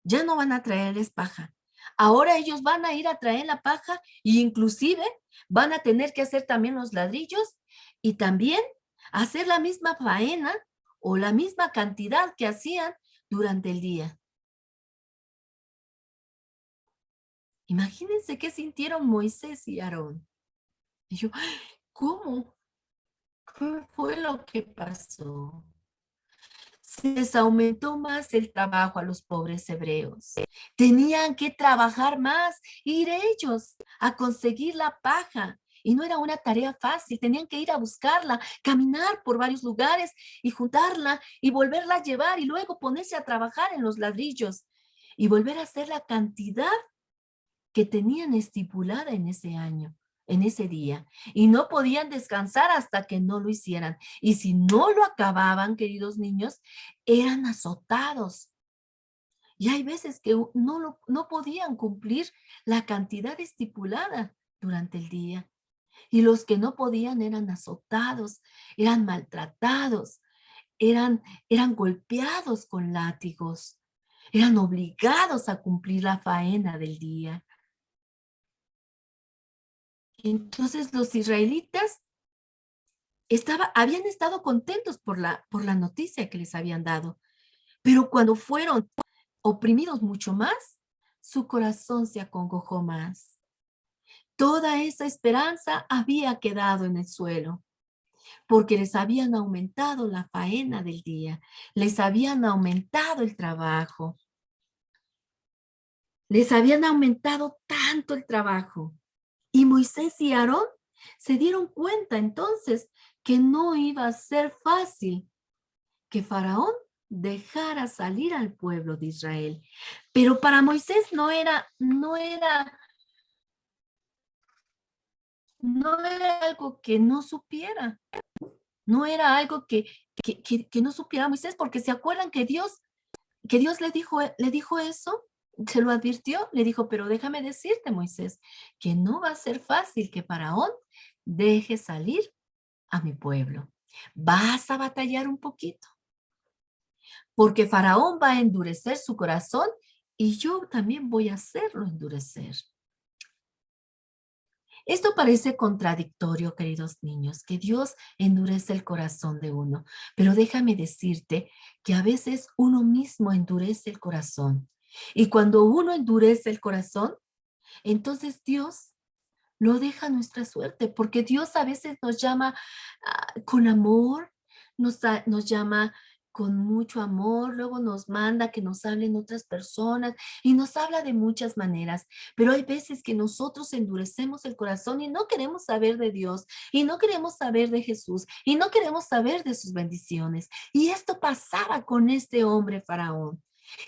ya no van a traerles paja. Ahora ellos van a ir a traer la paja e inclusive van a tener que hacer también los ladrillos y también hacer la misma faena o la misma cantidad que hacían durante el día. Imagínense qué sintieron Moisés y Aarón. Y yo, ¿cómo? ¿Qué fue lo que pasó? Se les aumentó más el trabajo a los pobres hebreos. Tenían que trabajar más, ir ellos a conseguir la paja. Y no era una tarea fácil, tenían que ir a buscarla, caminar por varios lugares y juntarla y volverla a llevar y luego ponerse a trabajar en los ladrillos y volver a hacer la cantidad que tenían estipulada en ese año, en ese día, y no podían descansar hasta que no lo hicieran. Y si no lo acababan, queridos niños, eran azotados. Y hay veces que no podían cumplir la cantidad estipulada durante el día. Y los que no podían eran azotados, eran maltratados, eran golpeados con látigos, eran obligados a cumplir la faena del día. Entonces los israelitas habían estado contentos por la noticia que les habían dado, pero cuando fueron oprimidos mucho más, su corazón se acongojó más. Toda esa esperanza había quedado en el suelo, porque les habían aumentado la faena del día, les habían aumentado el trabajo, les habían aumentado tanto el trabajo. Y Moisés y Aarón se dieron cuenta entonces que no iba a ser fácil que Faraón dejara salir al pueblo de Israel. Pero para Moisés no era algo que no supiera, no era algo que no supiera Moisés, porque se acuerdan que Dios le dijo eso, se lo advirtió, le dijo, pero déjame decirte, Moisés, que no va a ser fácil que Faraón deje salir a mi pueblo. Vas a batallar un poquito, porque Faraón va a endurecer su corazón y yo también voy a hacerlo endurecer. Esto parece contradictorio, queridos niños, que Dios endurece el corazón de uno, pero déjame decirte que a veces uno mismo endurece el corazón. Y cuando uno endurece el corazón, entonces Dios lo deja a nuestra suerte, porque Dios a veces nos llama con amor, nos llama con mucho amor, luego nos manda que nos hablen otras personas y nos habla de muchas maneras, pero hay veces que nosotros endurecemos el corazón y no queremos saber de Dios y no queremos saber de Jesús y no queremos saber de sus bendiciones. Y esto pasaba con este hombre faraón.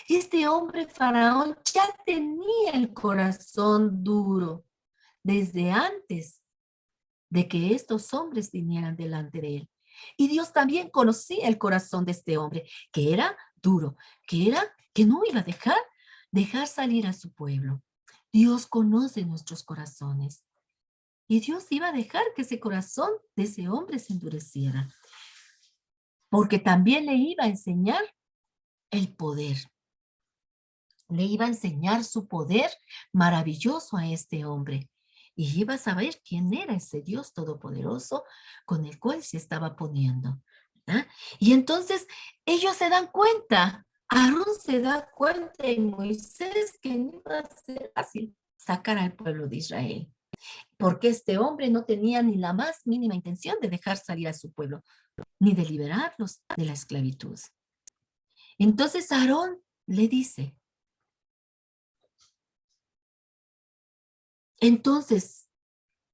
Este hombre faraón ya tenía el corazón duro desde antes de que estos hombres vinieran delante de él. Y Dios también conocía el corazón de este hombre, que era duro, que no iba a dejar salir a su pueblo. Dios conoce nuestros corazones. Y Dios iba a dejar que ese corazón de ese hombre se endureciera, porque también le iba a enseñar el poder. Le iba a enseñar su poder maravilloso a este hombre. Y iba a saber quién era ese Dios todopoderoso con el cual se estaba poniendo. ¿Verdad? Y entonces ellos se dan cuenta, Aarón se da cuenta y Moisés que no iba a ser fácil sacar al pueblo de Israel, porque este hombre no tenía ni la más mínima intención de dejar salir a su pueblo, ni de liberarlos de la esclavitud. Entonces Aarón le dice, entonces,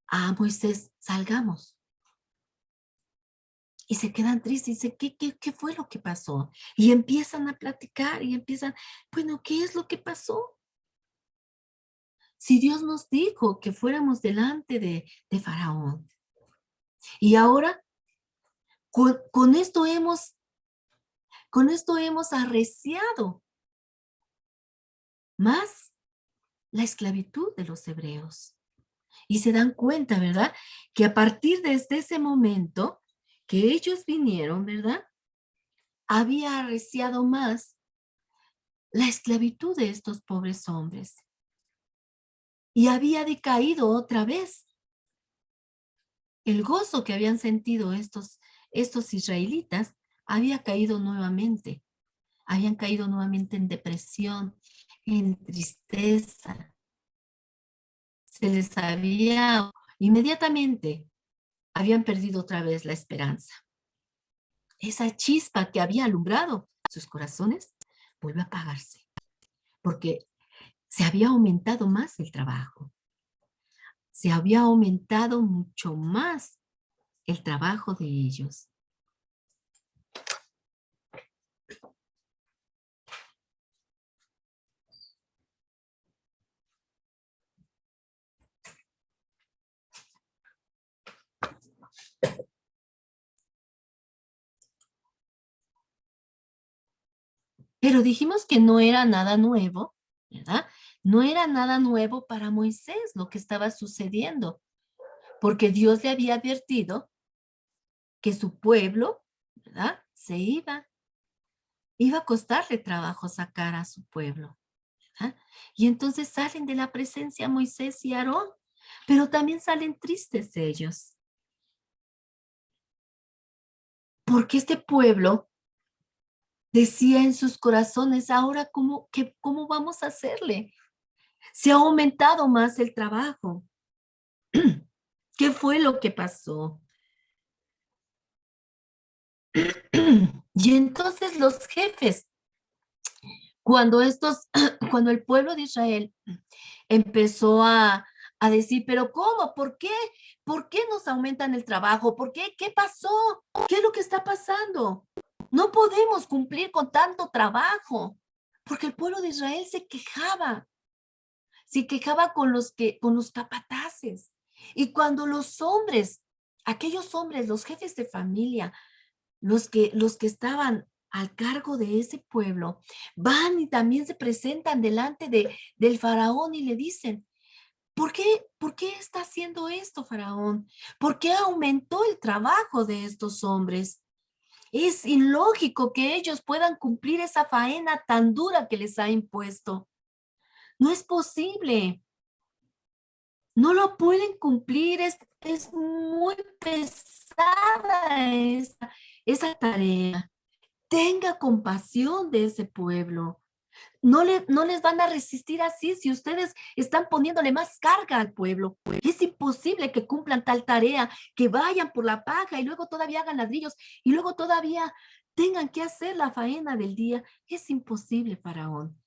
a Moisés, salgamos. Y se quedan tristes y dicen, ¿qué fue lo que pasó? Y empiezan a platicar y empiezan, bueno, ¿qué es lo que pasó? Si Dios nos dijo que fuéramos delante de Faraón. Y ahora, con esto hemos arreciado más la esclavitud de los hebreos. Y se dan cuenta, ¿verdad? Que a partir de ese momento, que ellos vinieron, ¿verdad? Había arreciado más la esclavitud de estos pobres hombres y había decaído otra vez el gozo que habían sentido estos israelitas. Había caído nuevamente, habían caído nuevamente en depresión, en tristeza. Se les había inmediatamente, habían perdido otra vez la esperanza. Esa chispa que había alumbrado sus corazones vuelve a apagarse, porque se había aumentado más el trabajo, se había aumentado mucho más el trabajo de ellos. Pero dijimos que no era nada nuevo, ¿verdad? No era nada nuevo para Moisés lo que estaba sucediendo, porque Dios le había advertido que su pueblo, ¿verdad? Iba a costarle trabajo sacar a su pueblo, ¿verdad? Y entonces salen de la presencia Moisés y Aarón, pero también salen tristes ellos, porque este pueblo decía en sus corazones, ahora, ¿cómo vamos a hacerle? Se ha aumentado más el trabajo. ¿Qué fue lo que pasó? Y entonces los jefes, cuando el pueblo de Israel empezó a decir, pero ¿cómo? ¿Por qué? ¿Por qué nos aumentan el trabajo? ¿Por qué? ¿Qué pasó? ¿Qué es lo que está pasando? No podemos cumplir con tanto trabajo, porque el pueblo de Israel se quejaba con los capataces. Y cuando los hombres, aquellos hombres, los jefes de familia, los que estaban al cargo de ese pueblo, van y también se presentan delante del faraón y le dicen, ¿por qué está haciendo esto, faraón? ¿Por qué aumentó el trabajo de estos hombres? Es ilógico que ellos puedan cumplir esa faena tan dura que les ha impuesto. No es posible. No lo pueden cumplir. Es muy pesada esa tarea. Tenga compasión de ese pueblo. No les van a resistir así si ustedes están poniéndole más carga al pueblo. Es imposible que cumplan tal tarea, que vayan por la paja y luego todavía hagan ladrillos y luego todavía tengan que hacer la faena del día. Es imposible, Faraón.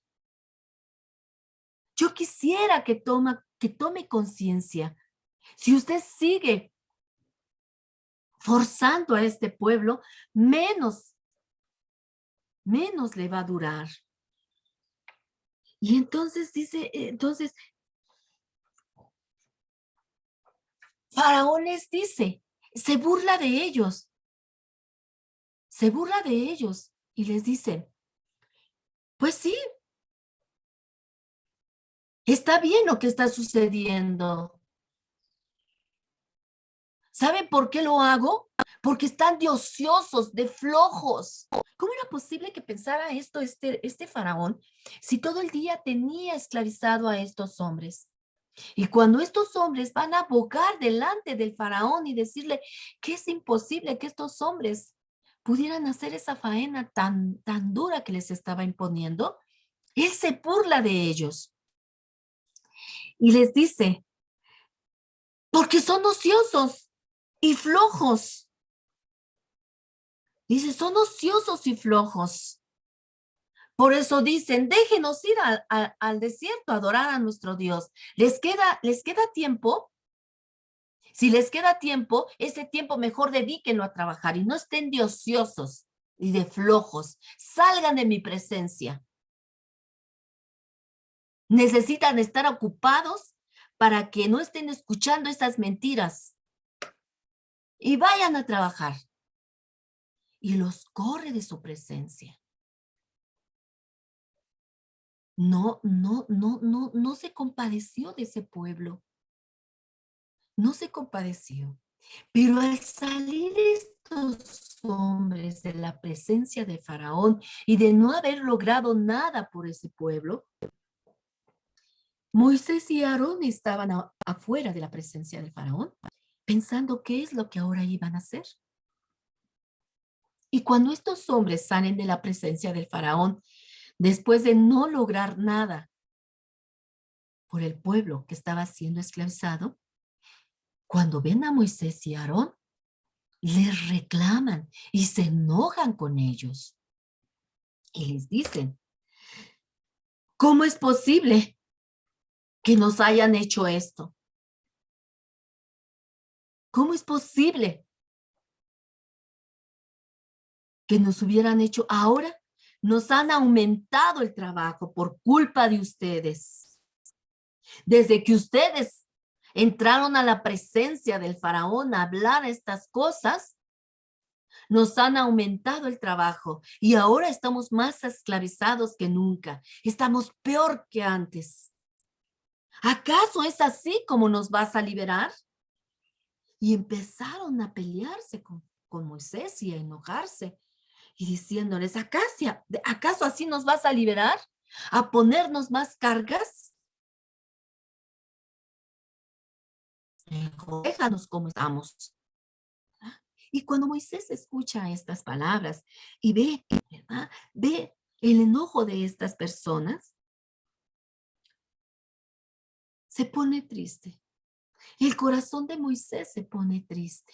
Yo quisiera que tome conciencia. Si usted sigue forzando a este pueblo, menos le va a durar. Y entonces Faraón les dice, se burla de ellos y les dice, pues sí, está bien lo que está sucediendo. ¿Saben por qué lo hago? Porque están de ociosos, de flojos. ¿Cómo era posible que pensara esto este faraón si todo el día tenía esclavizado a estos hombres? Y cuando estos hombres van a abogar delante del faraón y decirle que es imposible que estos hombres pudieran hacer esa faena tan dura que les estaba imponiendo, él se burla de ellos y les dice, porque son ociosos y flojos. Dice, son ociosos y flojos. Por eso dicen, déjenos ir al desierto a adorar a nuestro Dios. Les queda tiempo? Si les queda tiempo, ese tiempo mejor dedíquenlo a trabajar y no estén de ociosos y de flojos. Salgan de mi presencia. Necesitan estar ocupados para que no estén escuchando esas mentiras y vayan a trabajar. Y los corre de su presencia. No se compadeció de ese pueblo. No se compadeció. Pero al salir estos hombres de la presencia de Faraón y de no haber logrado nada por ese pueblo, Moisés y Aarón estaban afuera de la presencia de Faraón, pensando qué es lo que ahora iban a hacer. Y cuando estos hombres salen de la presencia del Faraón, después de no lograr nada por el pueblo que estaba siendo esclavizado, cuando ven a Moisés y Aarón, les reclaman y se enojan con ellos. Y les dicen, ¿cómo es posible que nos hayan hecho esto? ¿Cómo es posible que nos hubieran hecho ahora? Nos han aumentado el trabajo por culpa de ustedes. Desde que ustedes entraron a la presencia del faraón a hablar estas cosas, nos han aumentado el trabajo y ahora estamos más esclavizados que nunca. Estamos peor que antes. ¿Acaso es así como nos vas a liberar? Y empezaron a pelearse con Moisés y a enojarse y diciéndoles, ¿acaso así nos vas a liberar? ¿A ponernos más cargas? Déjanos como estamos. Y cuando Moisés escucha estas palabras y ve, ¿verdad? Ve el enojo de estas personas, se pone triste. El corazón de Moisés se pone triste.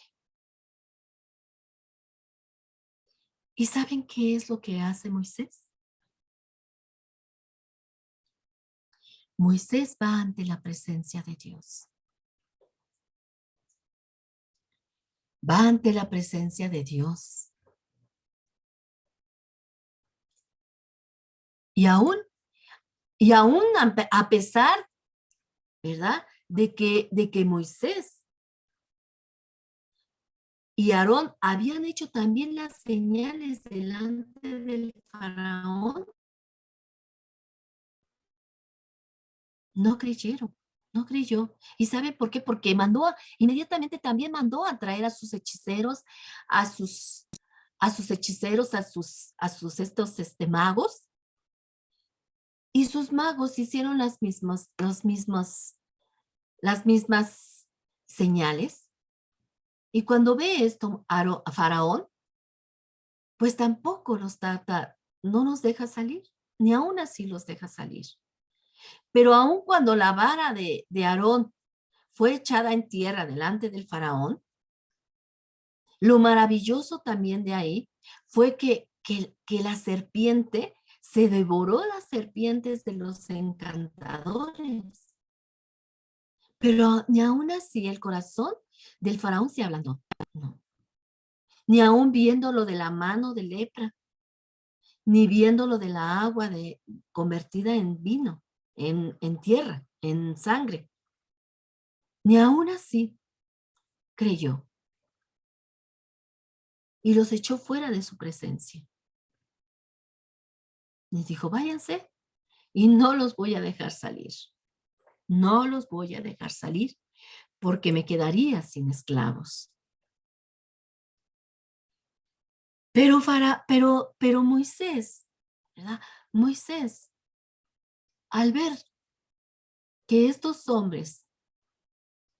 ¿Y saben qué es lo que hace Moisés? Moisés va ante la presencia de Dios. Va ante la presencia de Dios. Y aún a pesar, ¿verdad? De que Moisés y Aarón habían hecho también las señales delante del faraón, no creyeron, no creyó. ¿Y sabe por qué? Porque inmediatamente también mandó a traer a sus hechiceros, a sus hechiceros, estos magos, y sus magos hicieron las mismas señales. Y cuando ve esto a Faraón, pues tampoco no nos deja salir, ni aún así los deja salir. Pero aun cuando la vara de Aarón fue echada en tierra delante del faraón, lo maravilloso también de ahí fue que la serpiente se devoró las serpientes de los encantadores. Pero ni aún así el corazón del faraón se ablandó. No. Ni aún viendo lo de la mano de lepra, ni viendo lo de la agua convertida en vino, en tierra, en sangre. Ni aún así creyó y los echó fuera de su presencia. Les dijo, váyanse y no los voy a dejar salir. No los voy a dejar salir porque me quedaría sin esclavos. Pero Moisés, ¿verdad? Moisés, al ver que estos hombres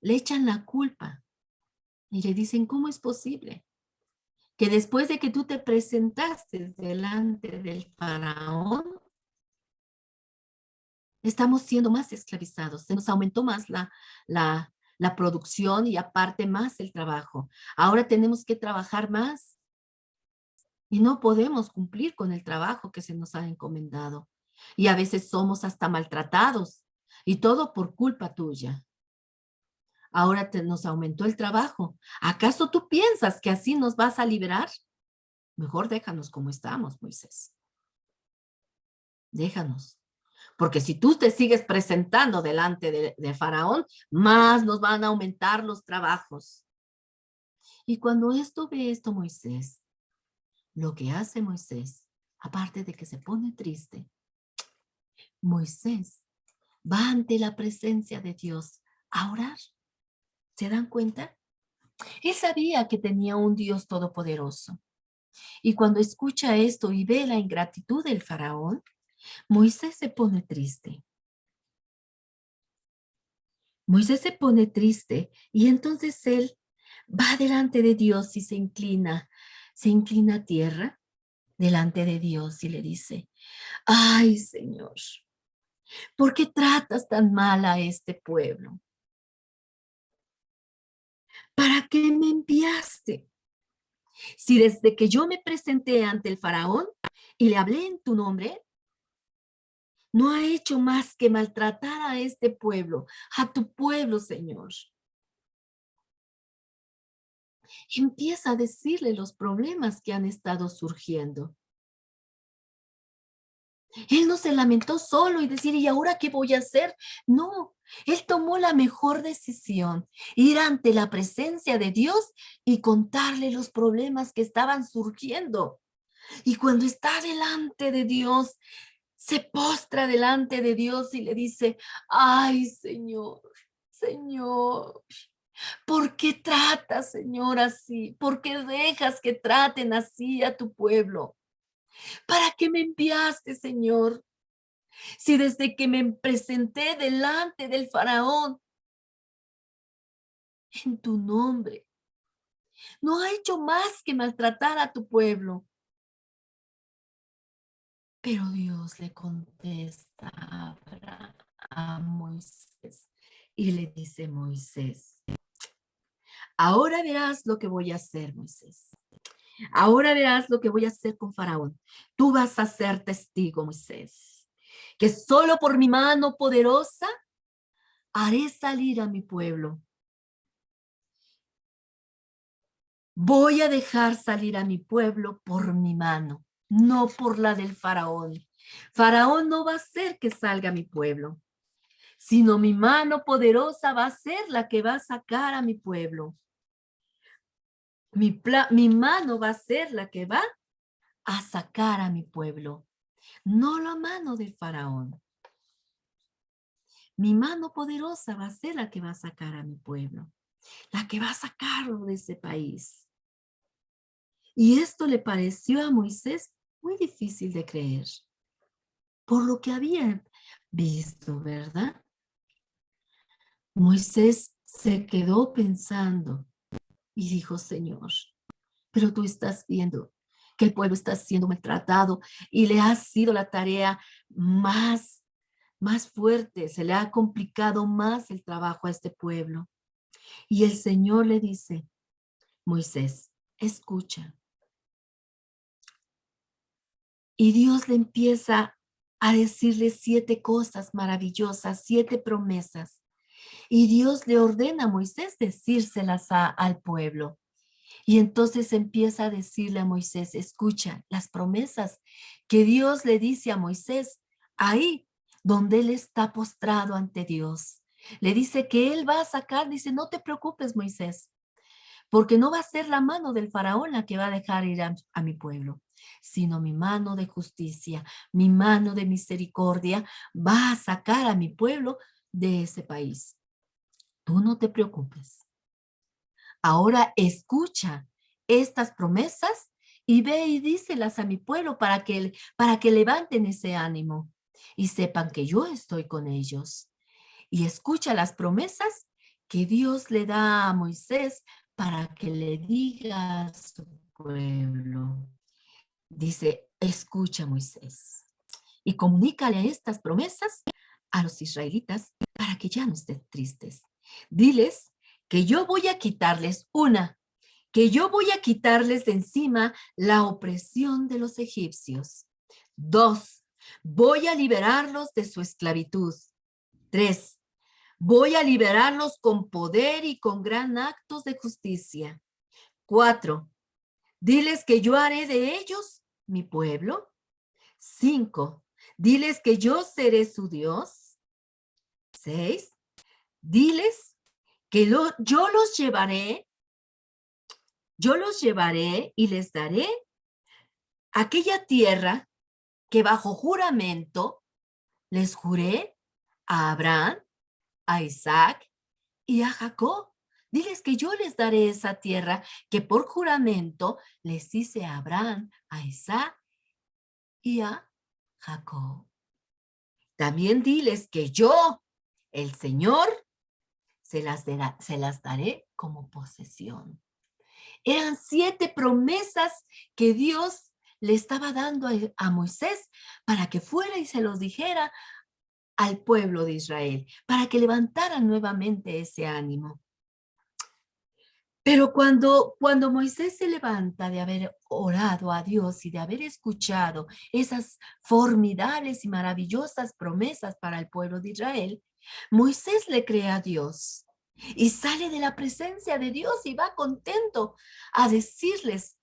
le echan la culpa y le dicen, ¿cómo es posible que después de que tú te presentaste delante del faraón, estamos siendo más esclavizados? Se nos aumentó más la producción y aparte más el trabajo. Ahora tenemos que trabajar más y no podemos cumplir con el trabajo que se nos ha encomendado. Y a veces somos hasta maltratados y todo por culpa tuya. Ahora nos aumentó el trabajo. ¿Acaso tú piensas que así nos vas a liberar? Mejor déjanos como estamos, Moisés. Déjanos. Porque si tú te sigues presentando delante de Faraón, más nos van a aumentar los trabajos. Y cuando ve esto Moisés, lo que hace Moisés, aparte de que se pone triste, Moisés va ante la presencia de Dios a orar. ¿Se dan cuenta? Él sabía que tenía un Dios todopoderoso. Y cuando escucha esto y ve la ingratitud del faraón, Moisés se pone triste. Moisés se pone triste y entonces él va delante de Dios y se inclina a tierra delante de Dios y le dice, ay Señor, ¿por qué tratas tan mal a este pueblo? ¿Para qué me enviaste? Si desde que yo me presenté ante el faraón y le hablé en tu nombre, no ha hecho más que maltratar a este pueblo, a tu pueblo, Señor. Empieza a decirle los problemas que han estado surgiendo. Él no se lamentó solo y decir, ¿y ahora qué voy a hacer? No, él tomó la mejor decisión, ir ante la presencia de Dios y contarle los problemas que estaban surgiendo. Y cuando está delante de Dios, se postra delante de Dios y le dice, ay, Señor, Señor, ¿por qué tratas, Señor, así? ¿Por qué dejas que traten así a tu pueblo? ¿Para qué me enviaste, Señor? Si desde que me presenté delante del faraón en tu nombre, no ha hecho más que maltratar a tu pueblo. Pero Dios le contesta a Moisés y le dice, Moisés, ahora verás lo que voy a hacer, Moisés. Ahora verás lo que voy a hacer con Faraón. Tú vas a ser testigo, Moisés, que solo por mi mano poderosa haré salir a mi pueblo. Voy a dejar salir a mi pueblo por mi mano, no por la del faraón. Faraón no va a hacer que salga mi pueblo, sino mi mano poderosa va a ser la que va a sacar a mi pueblo. Mi mano va a ser la que va a sacar a mi pueblo, no la mano del faraón. Mi mano poderosa va a ser la que va a sacar a mi pueblo, la que va a sacarlo de ese país. Y esto le pareció a Moisés muy difícil de creer, por lo que había visto, ¿verdad? Moisés se quedó pensando y dijo, Señor, pero tú estás viendo que el pueblo está siendo maltratado y le ha sido la tarea más fuerte, se le ha complicado más el trabajo a este pueblo. Y el Señor le dice, Moisés, escucha. Y Dios le empieza a decirle 7 cosas maravillosas, 7 promesas. Y Dios le ordena a Moisés decírselas al pueblo. Y entonces empieza a decirle a Moisés, escucha las promesas que Dios le dice a Moisés ahí donde él está postrado ante Dios. Le dice que él va a sacar, dice, no te preocupes, Moisés, porque no va a ser la mano del faraón la que va a dejar ir a mi pueblo, sino mi mano de justicia, mi mano de misericordia va a sacar a mi pueblo de ese país. Tú no te preocupes. Ahora escucha estas promesas y ve y díselas a mi pueblo para que levanten ese ánimo y sepan que yo estoy con ellos. Y escucha las promesas que Dios le da a Moisés para que le diga a su pueblo. Dice, escucha Moisés y comunícale estas promesas a los israelitas para que ya no estén tristes. Diles que yo voy a quitarles que yo voy a quitarles de encima la opresión de los egipcios. 2, voy a liberarlos de su esclavitud. 3, voy a liberarlos con poder y con gran actos de justicia. 4, diles que yo haré de ellos mi pueblo. 5, diles que yo seré su Dios. 6, diles que yo los llevaré y les daré aquella tierra que bajo juramento les juré a Abraham, a Isaac y a Jacob, Diles que yo les daré esa tierra que por juramento les hice a Abraham, a Isaac y a Jacob. También diles que yo, el Señor, se las daré como posesión. Eran 7 promesas que Dios le estaba dando a Moisés para que fuera y se los dijera al pueblo de Israel, para que levantaran nuevamente ese ánimo. Pero cuando Moisés se levanta de haber orado a Dios y de haber escuchado esas formidables y maravillosas promesas para el pueblo de Israel, Moisés le cree a Dios y sale de la presencia de Dios y va contento a decirles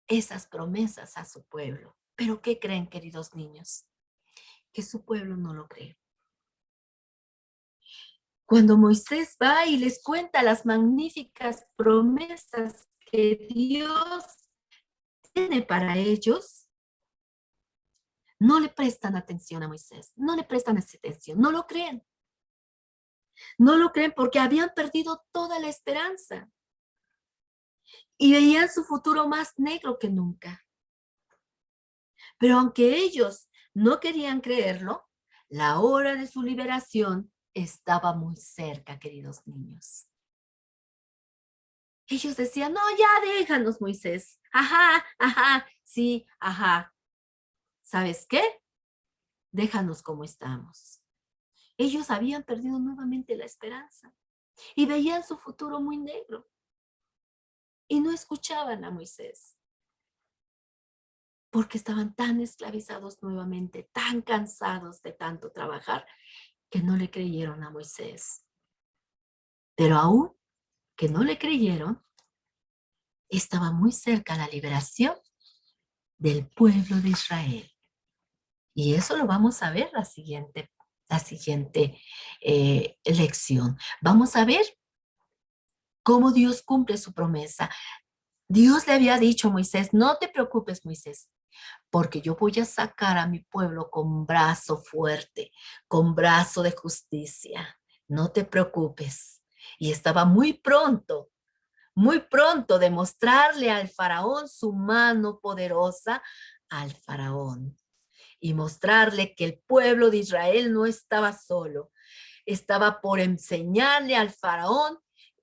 esas promesas a su pueblo. Pero ¿qué creen, queridos niños? Que su pueblo no lo cree. Cuando Moisés va y les cuenta las magníficas promesas que Dios tiene para ellos, no le prestan atención a Moisés, no le prestan atención, no lo creen. No lo creen porque habían perdido toda la esperanza y veían su futuro más negro que nunca. Pero aunque ellos no querían creerlo, la hora de su liberación estaba muy cerca, queridos niños. Ellos decían, no, ya déjanos, Moisés. Ajá, ajá, sí, ajá. ¿Sabes qué? Déjanos como estamos. Ellos habían perdido nuevamente la esperanza y veían su futuro muy negro y no escuchaban a Moisés porque estaban tan esclavizados nuevamente, tan cansados de tanto trabajar que no le creyeron a Moisés. Pero aún que no le creyeron, estaba muy cerca la liberación del pueblo de Israel. Y eso lo vamos a ver la siguiente lección. Vamos a ver cómo Dios cumple su promesa. Dios le había dicho a Moisés, no te preocupes, Moisés, porque yo voy a sacar a mi pueblo con brazo fuerte, con brazo de justicia. No te preocupes. Y estaba muy pronto de mostrarle al faraón su mano poderosa al faraón y mostrarle que el pueblo de Israel no estaba solo. Estaba por enseñarle al faraón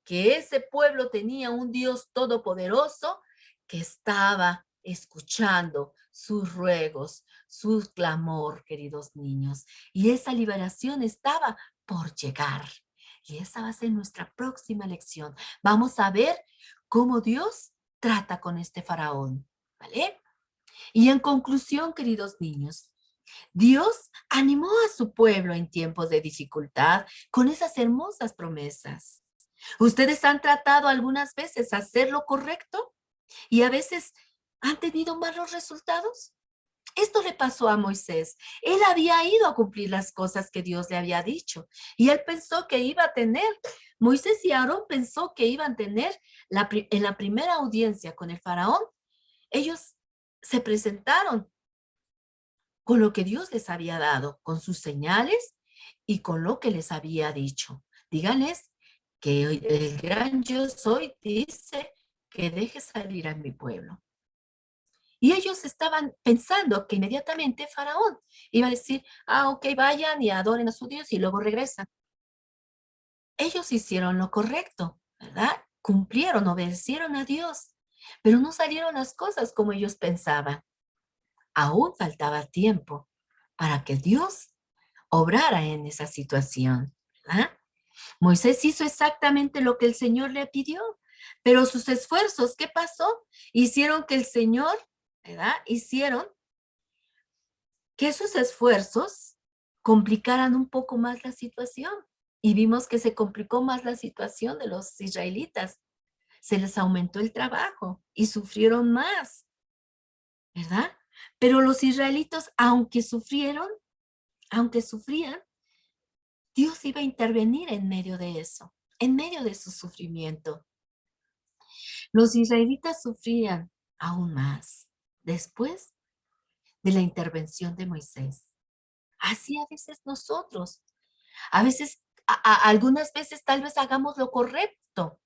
que ese pueblo tenía un Dios todopoderoso que estaba escuchando sus ruegos, su clamor, queridos niños. Y esa liberación estaba por llegar. Y esa va a ser nuestra próxima lección. Vamos a ver cómo Dios trata con este faraón, ¿vale? Y en conclusión, queridos niños, Dios animó a su pueblo en tiempos de dificultad con esas hermosas promesas. ¿Ustedes han tratado algunas veces hacer lo correcto y a veces han tenido malos resultados? Esto le pasó a Moisés. Él había ido a cumplir las cosas que Dios le había dicho y él pensó que iba a tener, Moisés y Aarón pensó que iban a tener en la primera audiencia con el faraón. Ellos se presentaron con lo que Dios les había dado, con sus señales y con lo que les había dicho. Díganles que el gran yo soy dice que deje salir a mi pueblo. Y ellos estaban pensando que inmediatamente Faraón iba a decir, ok, vayan y adoren a su Dios y luego regresan. Ellos hicieron lo correcto, ¿verdad? Cumplieron, obedecieron a Dios, pero no salieron las cosas como ellos pensaban. Aún faltaba tiempo para que Dios obrara en esa situación, ¿verdad? Moisés hizo exactamente lo que el Señor le pidió, pero sus esfuerzos, ¿qué pasó? Hicieron que el Señor, ¿verdad? Hicieron que sus esfuerzos complicaran un poco más la situación. Y vimos que se complicó más la situación de los israelitas. Se les aumentó el trabajo y sufrieron más, ¿verdad? Pero los israelitas, aunque sufrieron, aunque sufrían, Dios iba a intervenir en medio de eso, en medio de su sufrimiento. Los israelitas sufrían aún más después de la intervención de Moisés. Así a veces nosotros, a veces, algunas veces tal vez hagamos lo correcto,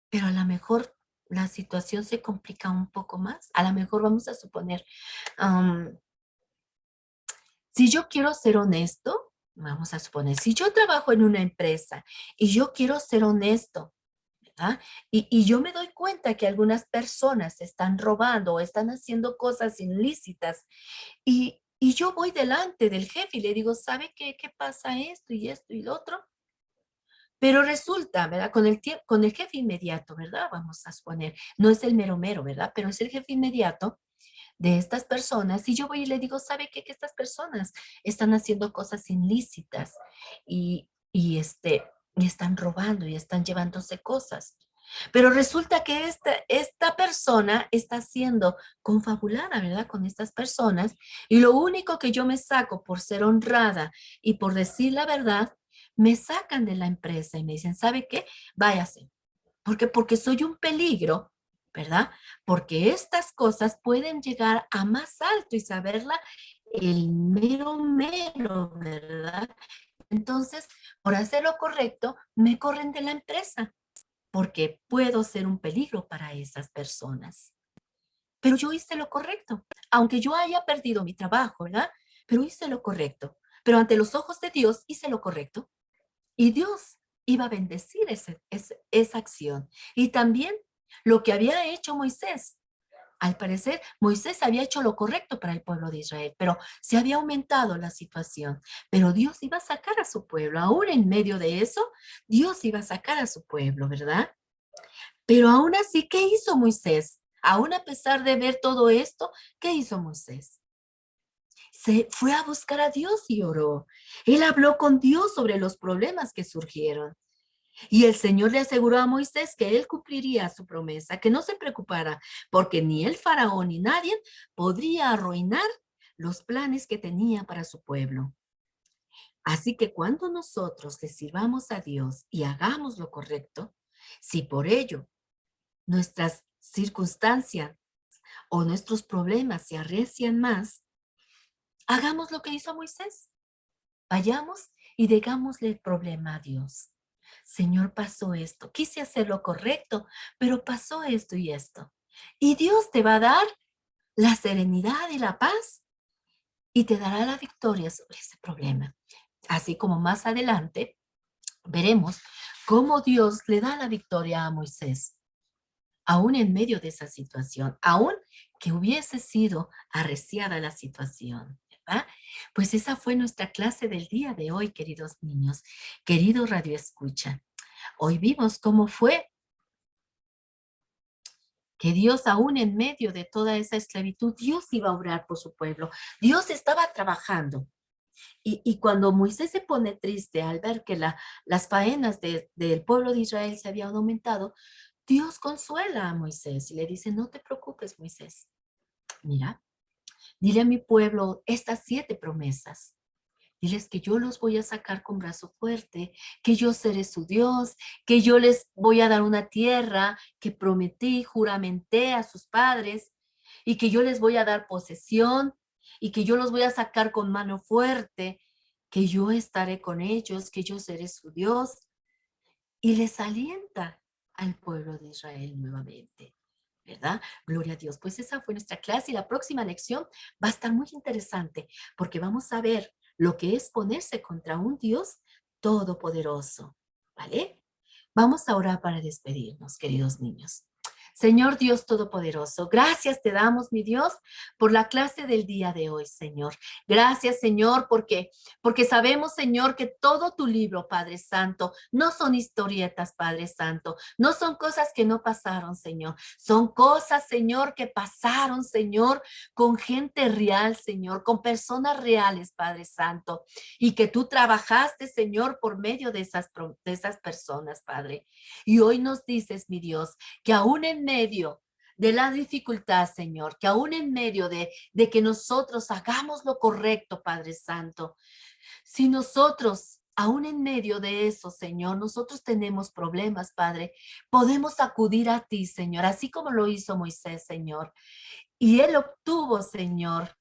pero a lo mejor la situación se complica un poco más. A lo mejor vamos a suponer, am, si yo quiero ser honesto, vamos a suponer, si yo trabajo en una empresa y yo quiero ser honesto, ¿verdad? Y yo me doy cuenta que algunas personas están robando o están haciendo cosas ilícitas y yo voy delante del jefe y le digo, ¿sabe qué pasa esto y esto y lo otro? Pero resulta, ¿verdad? Con el jefe inmediato, ¿verdad? Vamos a suponer, no es el mero mero, ¿verdad? Pero es el jefe inmediato de estas personas y yo voy y le digo, ¿sabe qué? Que estas personas están haciendo cosas ilícitas y están robando y están llevándose cosas. Pero resulta que esta persona está siendo confabulada, ¿verdad? Con estas personas y lo único que yo me saco por ser honrada y por decir la verdad, me sacan de la empresa y me dicen, ¿sabe qué? Váyase, porque soy un peligro, ¿verdad? Porque estas cosas pueden llegar a más alto y saberla el mero mero, ¿verdad? Entonces, por hacer lo correcto, me corren de la empresa, porque puedo ser un peligro para esas personas. Pero yo hice lo correcto, aunque yo haya perdido mi trabajo, ¿verdad? Pero hice lo correcto. Pero ante los ojos de Dios hice lo correcto. Y Dios iba a bendecir esa acción. Y también lo que había hecho Moisés. Al parecer, Moisés había hecho lo correcto para el pueblo de Israel, pero se había aumentado la situación. Pero Dios iba a sacar a su pueblo. Aún en medio de eso, Dios iba a sacar a su pueblo, ¿verdad? Pero aún así, ¿qué hizo Moisés? Aún a pesar de ver todo esto, ¿qué hizo Moisés? Se fue a buscar a Dios y oró. Él habló con Dios sobre los problemas que surgieron. Y el Señor le aseguró a Moisés que él cumpliría su promesa, que no se preocupara, porque ni el faraón ni nadie podría arruinar los planes que tenía para su pueblo. Así que cuando nosotros le sirvamos a Dios y hagamos lo correcto, si por ello nuestras circunstancias o nuestros problemas se arrecian más, hagamos lo que hizo Moisés. Vayamos y digámosle el problema a Dios. Señor, pasó esto. Quise hacer lo correcto, pero pasó esto y esto. Y Dios te va a dar la serenidad y la paz y te dará la victoria sobre ese problema. Así como más adelante veremos cómo Dios le da la victoria a Moisés, aún en medio de esa situación, aún que hubiese sido arreciada la situación. ¿Verdad? Pues esa fue nuestra clase del día de hoy, queridos niños, querido Radio Escucha. Hoy vimos cómo fue que Dios, aún en medio de toda esa esclavitud, Dios iba a obrar por su pueblo. Dios estaba trabajando. Y cuando Moisés se pone triste al ver que las faenas del pueblo de Israel se habían aumentado, Dios consuela a Moisés y le dice, no te preocupes, Moisés. Mira, dile a mi pueblo estas 7 promesas. Diles que yo los voy a sacar con brazo fuerte, que yo seré su Dios, que yo les voy a dar una tierra que prometí, juramenté a sus padres y que yo les voy a dar posesión y que yo los voy a sacar con mano fuerte, que yo estaré con ellos, que yo seré su Dios. Y les alienta al pueblo de Israel nuevamente. ¿Verdad? Gloria a Dios. Pues esa fue nuestra clase y la próxima lección va a estar muy interesante porque vamos a ver lo que es ponerse contra un Dios todopoderoso. ¿Vale? Vamos a orar para despedirnos, queridos niños. Señor Dios Todopoderoso, gracias te damos, mi Dios, por la clase del día de hoy, Señor. Gracias, Señor, porque sabemos, Señor, que todo tu libro, Padre Santo, no son historietas, Padre Santo, no son cosas que no pasaron, Señor. Son cosas, Señor, que pasaron, Señor, con gente real, Señor, con personas reales, Padre Santo, y que tú trabajaste, Señor, por medio de esas personas, Padre. Y hoy nos dices, mi Dios, que aún en medio de la dificultad, Señor, que aún en medio de que nosotros hagamos lo correcto, Padre Santo, si nosotros, aún en medio de eso, Señor, nosotros tenemos problemas, Padre, podemos acudir a ti, Señor, así como lo hizo Moisés, Señor. Y él obtuvo, Señor,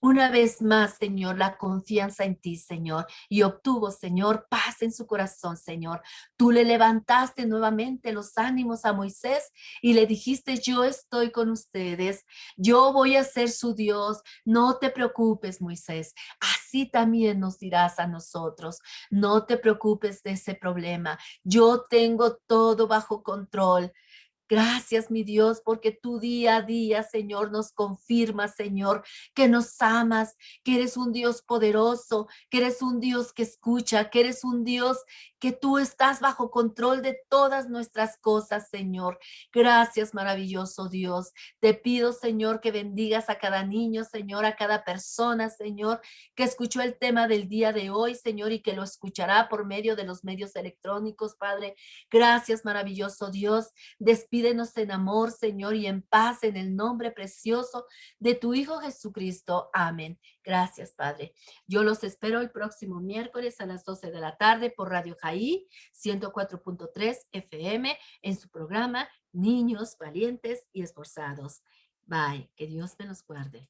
una vez más, Señor, la confianza en ti, Señor, y obtuvo, Señor, paz en su corazón, Señor. Tú le levantaste nuevamente los ánimos a Moisés y le dijiste, yo estoy con ustedes, yo voy a ser su Dios, no te preocupes, Moisés. Así también nos dirás a nosotros, no te preocupes de ese problema, yo tengo todo bajo control. Gracias, mi Dios, porque tú día a día, Señor, nos confirmas, Señor, que nos amas, que eres un Dios poderoso, que eres un Dios que escucha, que eres un Dios que tú estás bajo control de todas nuestras cosas, Señor. Gracias, maravilloso Dios. Te pido, Señor, que bendigas a cada niño, Señor, a cada persona, Señor, que escuchó el tema del día de hoy, Señor, y que lo escuchará por medio de los medios electrónicos, Padre. Gracias, maravilloso Dios. Despídenos en amor, Señor, y en paz en el nombre precioso de tu Hijo Jesucristo. Amén. Gracias, Padre. Yo los espero el próximo miércoles a las 12 de la tarde por Radio Jaí 104.3 FM en su programa Niños Valientes y Esforzados. Bye. Que Dios te los guarde.